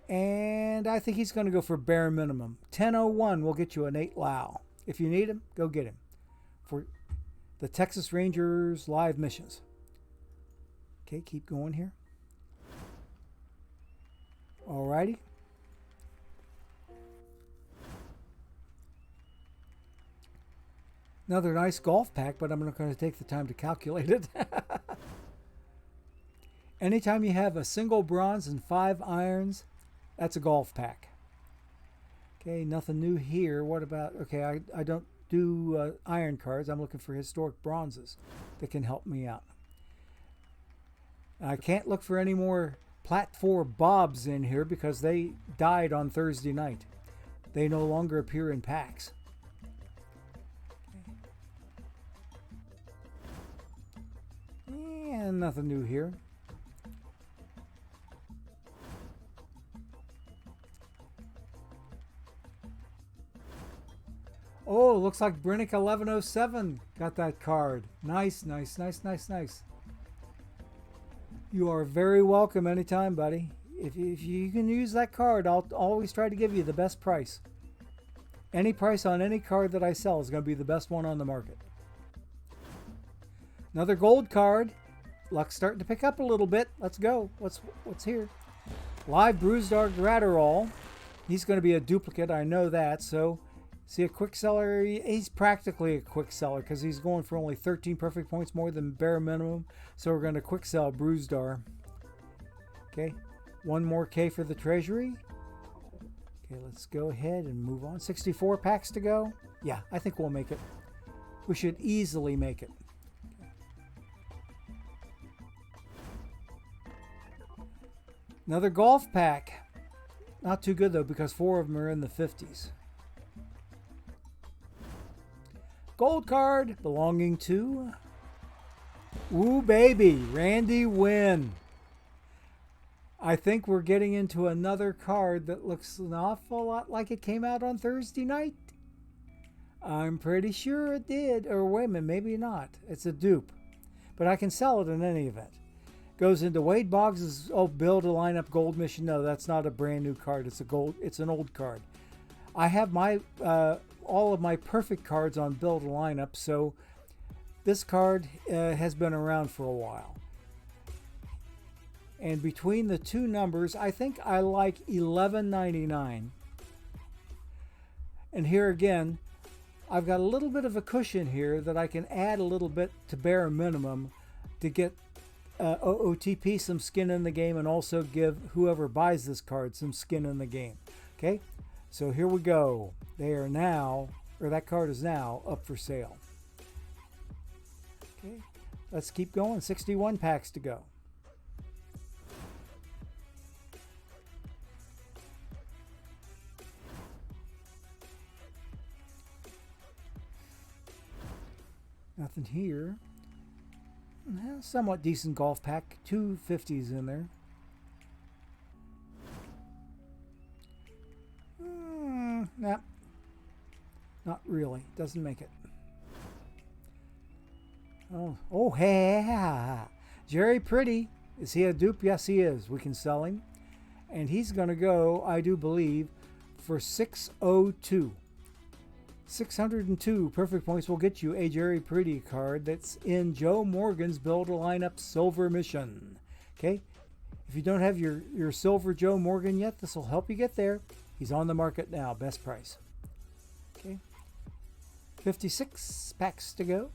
And I think he's going to go for bare minimum. 1001 will get you a Nate Lau. If you need him, go get him for the Texas Rangers live missions. Okay, keep going here. Alrighty. Another nice golf pack, but I'm not going to take the time to calculate it. Anytime you have a single bronze and 5 irons, that's a golf pack. Okay, nothing new here. What about, okay, I don't do iron cards. I'm looking for historic bronzes that can help me out. I can't look for any more Plat 4 Bobs in here because they died on Thursday night. They no longer appear in packs. And nothing new here. Oh, looks like Brinnick 1107 got that card. Nice, nice, nice, nice, nice. You are very welcome anytime, buddy. If you can use that card, I'll always try to give you the best price. Any price on any card that I sell is going to be the best one on the market. Another gold card. Luck's starting to pick up a little bit. Let's go. What's here? Live Bruised Gratterall. He's going to be a duplicate. I know that. So, see, a quick seller. He's practically a quick seller because he's going for only 13 perfect points more than bare minimum. So we're going to quick sell Bruised. Okay. One more K for the treasury. Okay, let's go ahead and move on. 64 packs to go. Yeah, I think we'll make it. We should easily make it. Another golf pack. Not too good though because 4 of them are in the 50s. Gold card belonging to Woo Baby, Randy Wynn. I think we're getting into another card that looks an awful lot like it came out on Thursday night. I'm pretty sure it did. Or wait a minute, maybe not. It's a dupe. But I can sell it in any event. Goes into Wade Boggs' build a lineup gold mission. No, that's not a brand new card. It's an old card. I have my all of my perfect cards on build a lineup, so this card has been around for a while. And between the two numbers, I think I like 1199. And here again, I've got a little bit of a cushion here that I can add a little bit to bare minimum to get OOTP some skin in the game and also give whoever buys this card some skin in the game. Okay, so here we go. They are now, or that card is now up for sale. Okay, let's keep going. 61 packs to go. Nothing here. Somewhat decent golf pack. 2 50s in there. Nah. Not really. Doesn't make it. Oh, hey. Jerry Pretty. Is he a dupe? Yes, he is. We can sell him. And he's going to go, I do believe, for 602. 602 perfect points will get you a Jerry Pretty card that's in Joe Morgan's Build a Lineup Silver Mission. Okay, If you don't have your silver Joe Morgan yet, this will help you get there. He's on the market now, best price. Okay. 56 packs to go.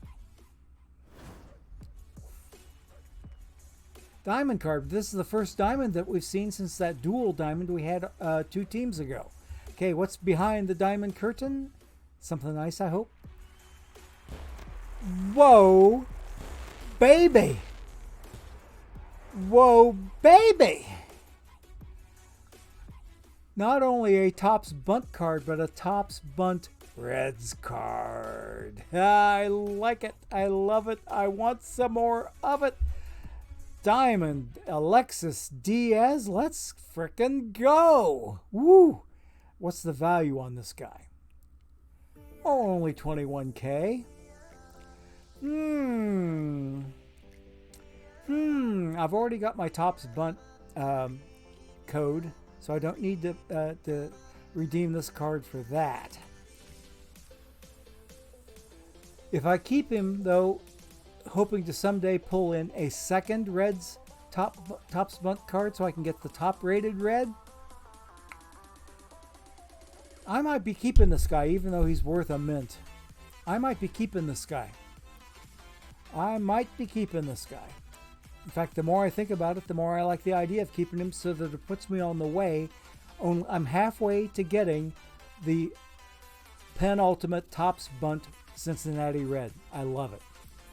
Diamond card. This is the first diamond that we've seen since that dual diamond we had 2 teams ago. Okay, what's behind the diamond curtain? Something nice, I hope. Whoa, baby. Whoa, baby. Not only a Topps Bunt card, but a Topps Bunt Reds card. I like it. I love it. I want some more of it. Diamond Alexis Diaz. Let's frickin' go. Woo. What's the value on this guy? Oh, only 21K. I've already got my Topps Bunt code, so I don't need to redeem this card for that. If I keep him, though, hoping to someday pull in a second Reds Topps Bunt card so I can get the top-rated red, I might be keeping this guy, even though he's worth a mint. I might be keeping this guy. In fact, the more I think about it, the more I like the idea of keeping him, so that it puts me on the way. I'm halfway to getting the penultimate Topps Bunt Cincinnati Red. I love it.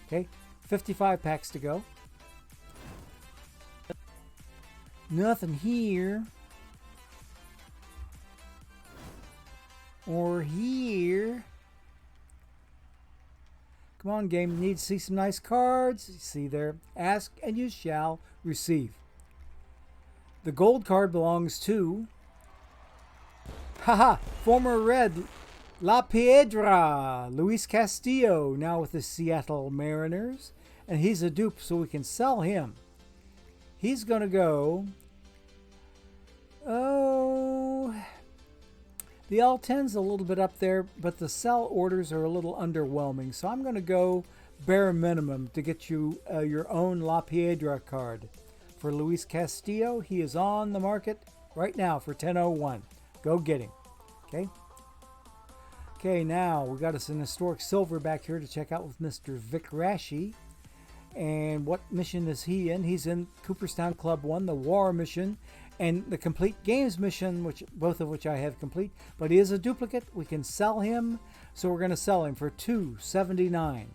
Okay, 55 packs to go. Nothing here. Or here. Come on, game. Need to see some nice cards. See there. Ask and you shall receive. The gold card belongs to former Red La Piedra, Luis Castillo, now with the Seattle Mariners. And he's a dupe, so we can sell him. He's going to go... The L10's a little bit up there, but the sell orders are a little underwhelming. So I'm going to go bare minimum to get you your own La Piedra card. For Luis Castillo, he is on the market right now for $10.01. Go get him. Okay? Okay, now we got us an historic silver back here to check out with Mr. Vic Rashi. And what mission is he in? He's in Cooperstown Club 1, the War mission, and the Complete Games mission, which both of which I have complete. But he is a duplicate. We can sell him, so we're going to sell him for $279.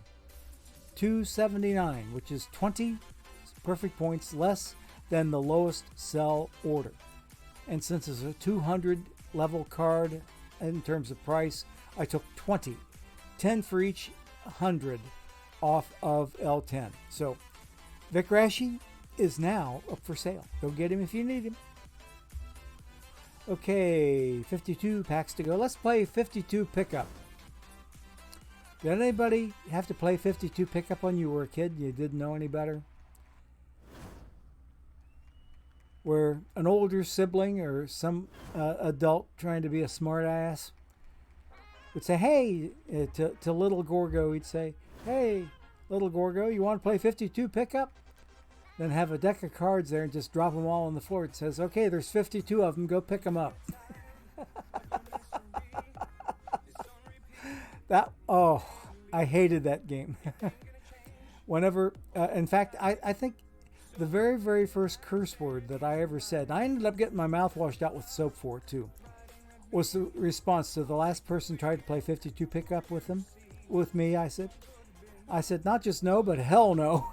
$279, which is 20 perfect points less than the lowest sell order. And since it's a 200 level card in terms of price, I took 20, 10 for each 100 off of L10. So Vic Rashi is now up for sale. Go get him if you need him. Okay, 52 packs to go. Let's play 52 pickup. Did anybody have to play 52 pickup when you were a kid? You didn't know any better? Where an older sibling or some adult trying to be a smart ass would say, hey, to little Gorgo, he'd say, hey, little Gorgo, you want to play 52 pickup? Then have a deck of cards there and just drop them all on the floor. It says, okay, there's 52 of them. Go pick them up. I hated that game. Whenever, in fact, I think the very, very first curse word that I ever said, I ended up getting my mouth washed out with soap for it too, was the response to the last person tried to play 52 pickup with me. I said, not just no, but hell no.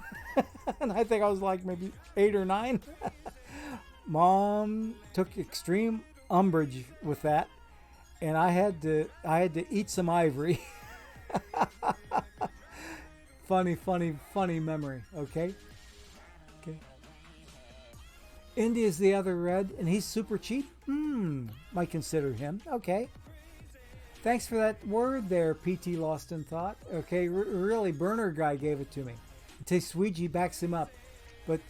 And I think I was like maybe 8 or 9. Mom took extreme umbrage with that, and I had to eat some ivory. funny memory. Okay. India's the other red, and he's super cheap. Might consider him. Okay. Thanks for that word there, PT Lost in Thought. Okay, really, Burner guy gave it to me. Tesweegie backs him up, but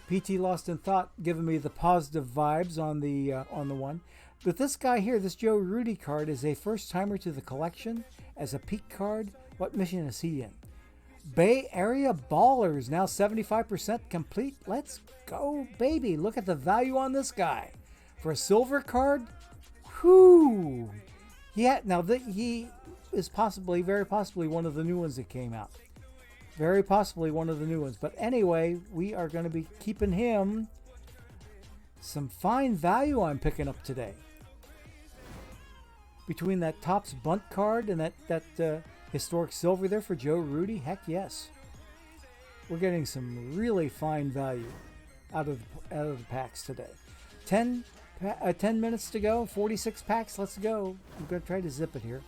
PT Lost in Thought giving me the positive vibes on the one. But this guy here, this Joe Rudy card, is a first timer to the collection as a peak card. What mission is he in? Bay Area Ballers, now 75% complete. Let's go, baby. Look at the value on this guy. For a silver card, whoo. Yeah, now he is possibly, very possibly, one of the new ones that came out. Very possibly one of the new ones. But anyway, we are going to be keeping him. Some fine value I'm picking up today. Between that Topps Bunt card and that historic silver there for Joe Rudy, heck yes. We're getting some really fine value out of the packs today. 10 minutes to go, 46 packs, let's go. I'm going to try to zip it here.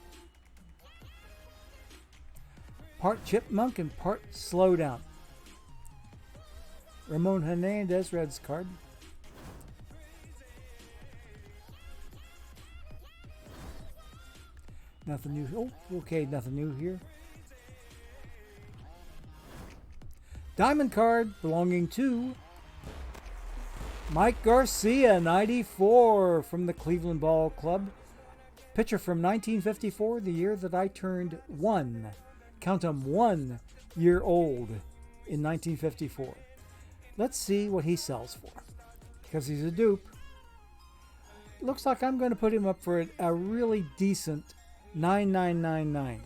Part Chipmunk and part Slowdown. Ramon Hernandez, Reds card. Nothing new. Oh, okay, nothing new here. Diamond card belonging to Mike Garcia, 94 from the Cleveland Ball Club. Pitcher from 1954, the year that I turned one. Count them, 1 year old in 1954. Let's see what he sells for. Because he's a dupe. Looks like I'm going to put him up for a really decent 9999.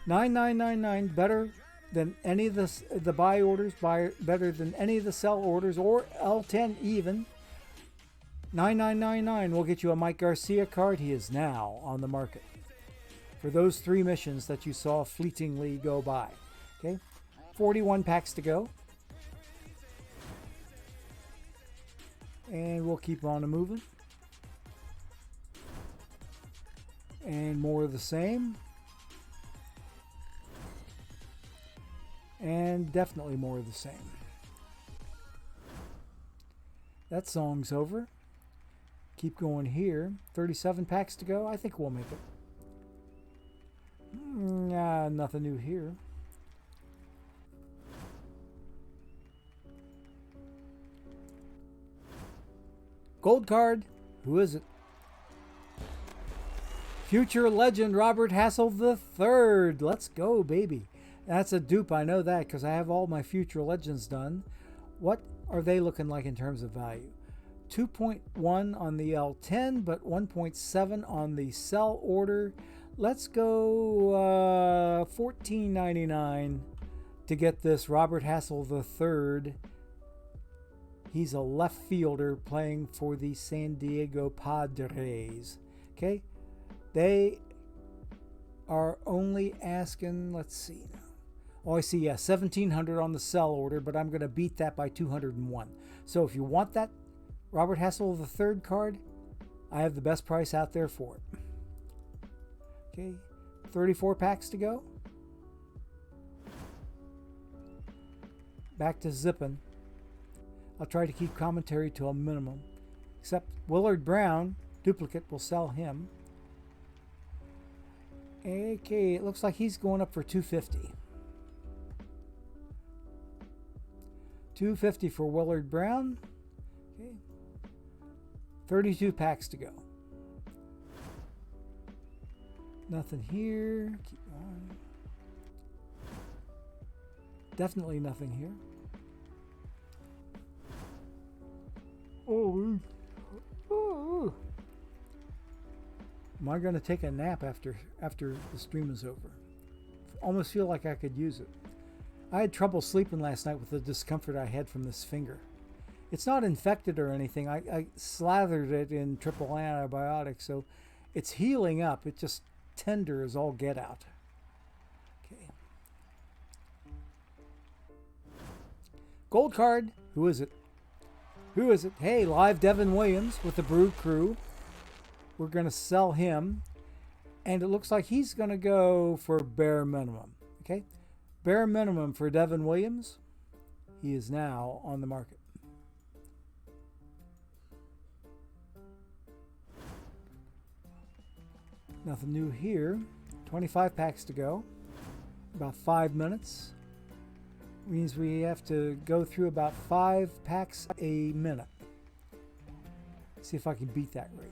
9999, better than any of the buy orders, better than any of the sell orders, or L10 even. 9999 will get you a Mike Garcia card. He is now on the market for those 3 missions that you saw fleetingly go by. Okay, 41 packs to go, and we'll keep on moving. And more of the same. And definitely more of the same. That song's over. Keep going here. 37 packs to go. I think we'll make it. Nothing new here. Gold card. Who is it? Future legend Robert Hassel III. Let's go, baby. That's a dupe. I know that because I have all my future legends done. What are they looking like in terms of value? 2.1 on the L10, but 1.7 on the sell order. Let's go $14.99 to get this Robert Hassel III. He's a left fielder playing for the San Diego Padres. Okay. They are only asking, let's see. Oh, I see, yeah, $1,700 on the sell order, but I'm going to beat that by $201. So if you want that Robert Hassel III card, I have the best price out there for it. Okay, 34 packs to go. Back to zipping. I'll try to keep commentary to a minimum. Except Willard Brown, duplicate, will sell him. Okay, it looks like he's going up for $250. $250 for Willard Brown. Okay. 32 packs to go. Nothing here. Keep on. Definitely nothing here. Oh. Am I going to take a nap after the stream is over? Almost feel like I could use it. I had trouble sleeping last night with the discomfort I had from this finger. It's not infected or anything. I slathered it in triple antibiotics, so it's healing up. It's just tender as all get out. Okay. Gold card. Who is it? Who is it? Hey, live Devin Williams with the Brew Crew. We're going to sell him. And it looks like he's going to go for bare minimum. Okay? Bare minimum for Devin Williams. He is now on the market. Nothing new here. 25 packs to go. About 5 minutes. Means we have to go through about 5 packs a minute. See if I can beat that rate.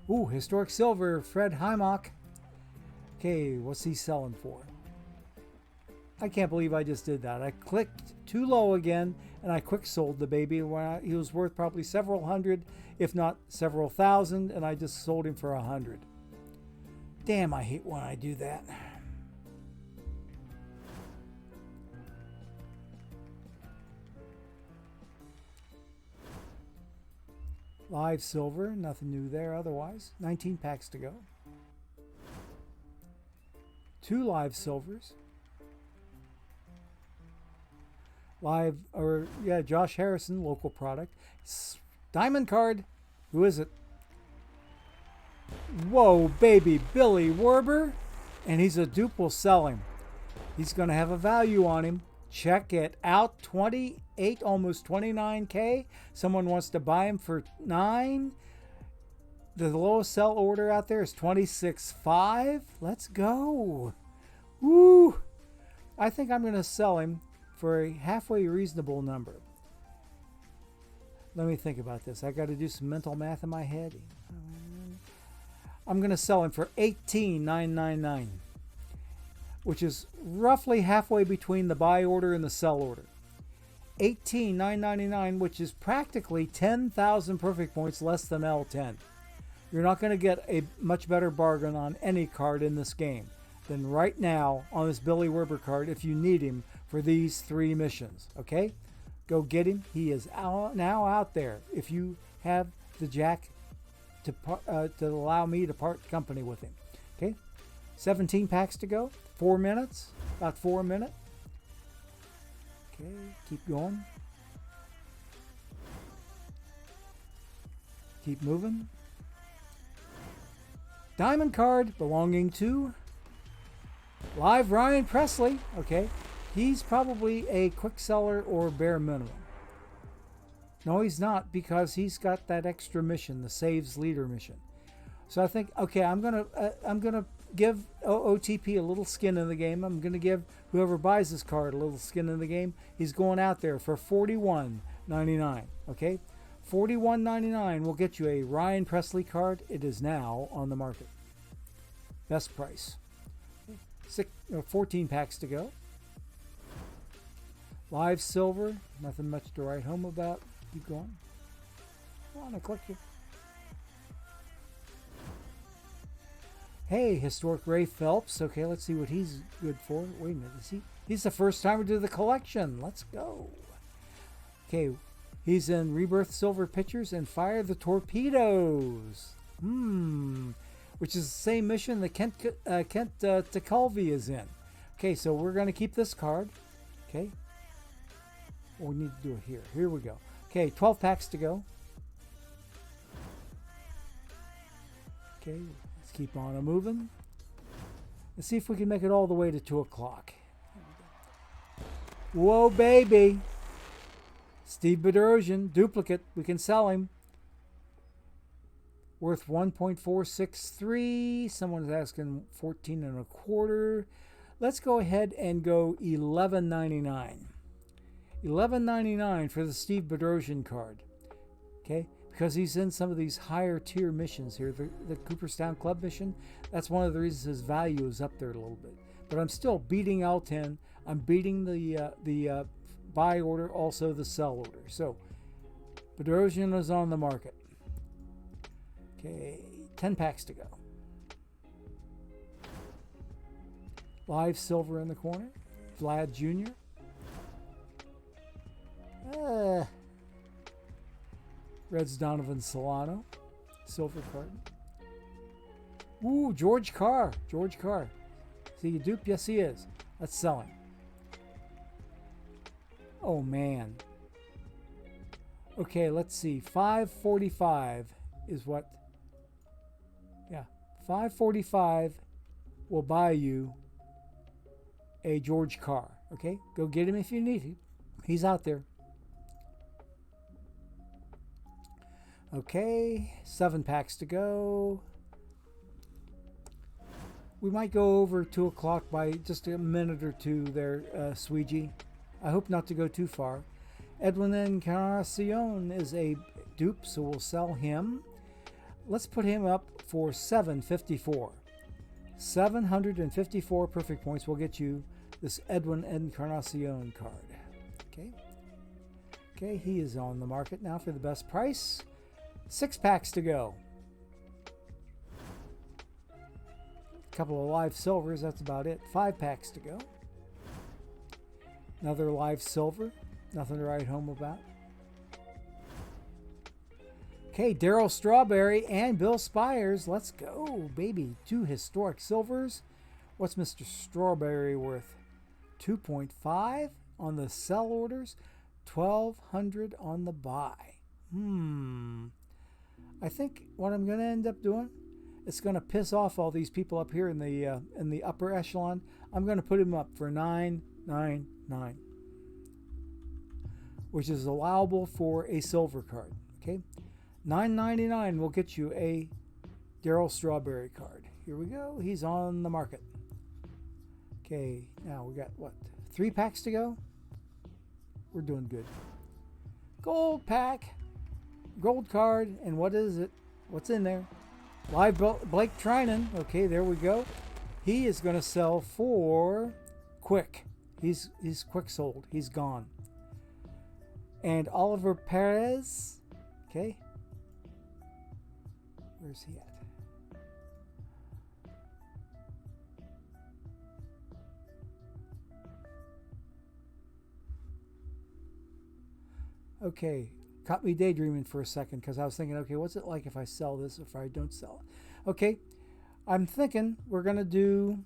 Ooh, historic silver, Fred Hymock. Okay, what's he selling for? I can't believe I just did that. I clicked too low again, and I quick sold the baby when he was worth probably several hundred, if not several thousand, and I just sold him for 100. Damn, I hate when I do that. Live silver, nothing new there otherwise. 19 packs to go. 2 live silvers. Live, or yeah, Josh Harrison, local product. Diamond card. Who is it? Whoa, baby, Billy Werber. And he's a dupe, will sell him. He's going to have a value on him. Check it out. 28, almost 29K. Someone wants to buy him for 9. The lowest sell order out there is 26.5. Let's go. Woo. I think I'm going to sell him for a halfway reasonable number. Let me think about this. I got to do some mental math in my head. I'm going to sell him for $18,999, which is roughly halfway between the buy order and the sell order. $18,999, which is practically 10,000 perfect points less than L10. You're not going to get a much better bargain on any card in this game than right now on this Billy Werber card if you need him for these 3 missions. Okay? Go get him. He is now out there. If you have the jack to allow me to part company with him. Okay? 17 packs to go. 4 minutes. About 4 minutes. Okay, keep going. Keep moving. Diamond card belonging to Live Ryan Presley. Okay, he's probably a quick seller or bare minimum. No, he's not, because he's got that extra mission, the Saves Leader mission. So I think, okay, I'm gonna give OTP a little skin in the game. I'm gonna give whoever buys this card a little skin in the game. He's going out there for $41.99. Okay, $41.99 will get you a Ryan Presley card. It is now on the market. Best price. 14 packs to go. Live silver, nothing much to write home about. Keep going. Come on, I clicked it. Hey, historic Ray Phelps. Okay, let's see what he's good for. Wait a minute, he's the first timer to the collection. Let's go. Okay, he's in Rebirth Silver Pictures and Fire the Torpedoes. Which is the same mission that Kent Tekulve is in. Okay, so we're going to keep this card. Okay. Well, we need to do it here. Here we go. Okay, 12 packs to go. Okay, let's keep on moving. Let's see if we can make it all the way to 2 o'clock. Whoa, baby. Steve Bedrosian, duplicate. We can sell him. Worth 1.463. Someone's asking 14 and a quarter. Let's go ahead and go $11.99. $11.99 for the Steve Bedrosian card. Okay, because he's in some of these higher tier missions here. The Cooperstown Club mission, that's one of the reasons his value is up there a little bit. But I'm still beating L10. I'm beating the buy order, also the sell order. So Bedrosian is on the market. Okay, 10 packs to go. Live silver in the corner. Vlad Jr. Reds Donovan Solano. Silver card. Ooh, George Carr. George Carr. Is he a dupe? Yes, he is. Let's sell him. Oh, man. Okay, let's see. 545 is what... Yeah, 545 will buy you a George Carr. Okay, go get him if you need him. He's out there. Okay, 7 packs to go. We might go over 2 o'clock by just a minute or two there, Sweegie. I hope not to go too far. Edwin Encarnacion is a dupe, so we'll sell him. let's put him up for 754. 754 perfect points will get you this Edwin Encarnacion card. Okay. Okay, he is on the market now for the best price. 6 packs to go. A couple of live silvers, that's about it. 5 packs to go. Another live silver. Nothing to write home about. Okay, Daryl Strawberry and Bill Spires. Let's go, baby. 2 historic silvers. What's Mr. Strawberry worth? 2.5 on the sell orders. 1,200 on the buy. I think what I'm going to end up doing, it's going to piss off all these people up here in the upper echelon. I'm going to put him up for $9.99, which is allowable for a silver card. Okay, $9.99 will get you a Daryl Strawberry card. Here we go. He's on the market. Okay, now we got what? 3 packs to go. We're doing good. Gold pack, gold card, and what is it? What's in there? Live Blake Trinan. Okay, there we go. He is going to sell for quick. He's quick sold. He's gone. And Oliver Perez. Okay. Where's he at? Okay, caught me daydreaming for a second because I was thinking, okay, what's it like if I sell this, if I don't sell it? Okay, I'm thinking we're going to do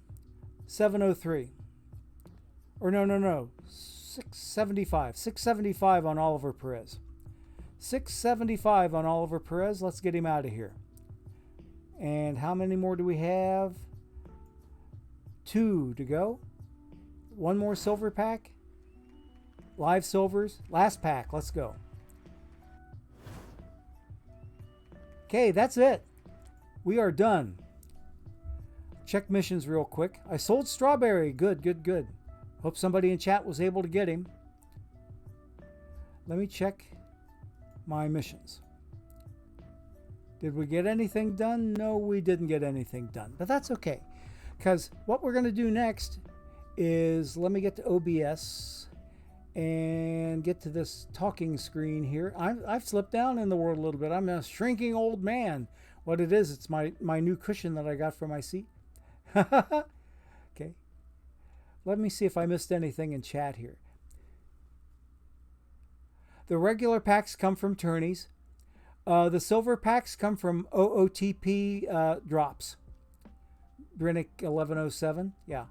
703. Or no, 675. 675 on Oliver Perez. 675 on Oliver Perez. Let's get him out of here. And how many more do we have? 2 to go. 1 more silver pack. Live silvers. Last pack. Let's go. Okay, that's it. We are done. Check missions real quick. I sold Strawberry. Good. Hope somebody in chat was able to get him. Let me check my missions. Did we get anything done? No, we didn't get anything done. But that's okay. Because what we're going to do next is, let me get to OBS and get to this talking screen here. I've slipped down in the world a little bit. I'm a shrinking old man. What it is, it's my new cushion that I got for my seat. Okay. Let me see if I missed anything in chat here. The regular packs come from tourneys. The silver packs come from OOTP drops. Brinnick 1107. Yeah.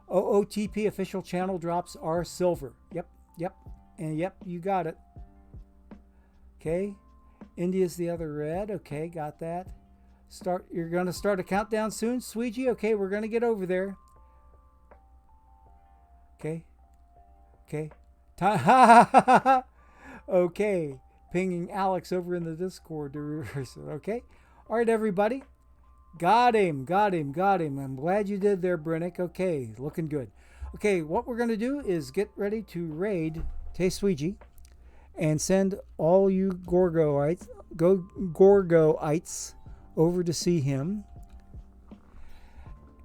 OOTP official channel drops are silver. Yep. And yep, you got it. Okay. India's the other red. Okay, got that. You're going to start a countdown soon, Sweegie? Okay, we're going to get over there. Okay. Okay. Pinging Alex over in the Discord to reverse it. Okay. All right, everybody. Got him. I'm glad you did there, Brinnick. Okay, looking good. Okay, what we're going to do is get ready to raid Tesuiji and send all you Gorgoites over to see him.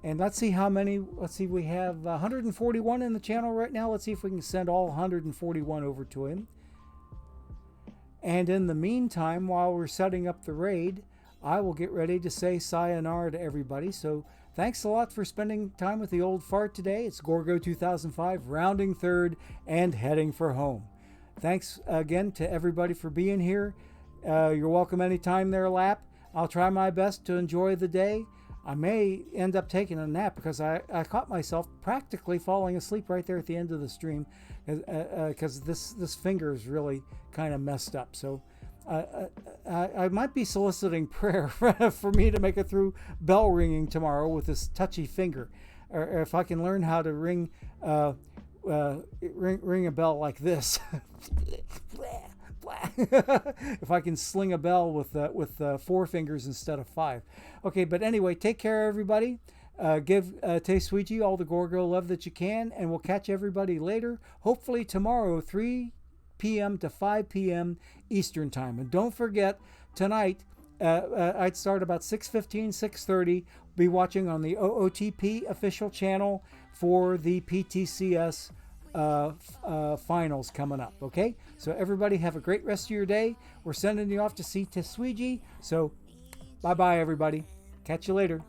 And let's see how many. Let's see, we have 141 in the channel right now. Let's see if we can send all 141 over to him. And in the meantime, while we're setting up the raid, I will get ready to say sayonara to everybody. So thanks a lot for spending time with the old fart today. It's Gorgo 2005, rounding third and heading for home. Thanks again to everybody for being here. You're welcome anytime there, Lap. I'll try my best to enjoy the day. I may end up taking a nap because I caught myself practically falling asleep right there at the end of the stream because this finger is really kind of messed up. So I might be soliciting prayer for me to make it through bell ringing tomorrow with this touchy finger, or if I can learn how to ring a bell like this. If I can sling a bell with 4 fingers instead of 5. Okay, but anyway, take care, everybody. Give Tesuiji all the Gorgo love that you can, and we'll catch everybody later. Hopefully tomorrow, 3 p.m. to 5 p.m. Eastern Time. And don't forget, tonight, I'd start about 6:15, 6:30. Be watching on the OOTP official channel for the PTCS finals coming up. Okay, so everybody have a great rest of your day. We're sending you off to see Teswiji. So bye bye, everybody. Catch you later.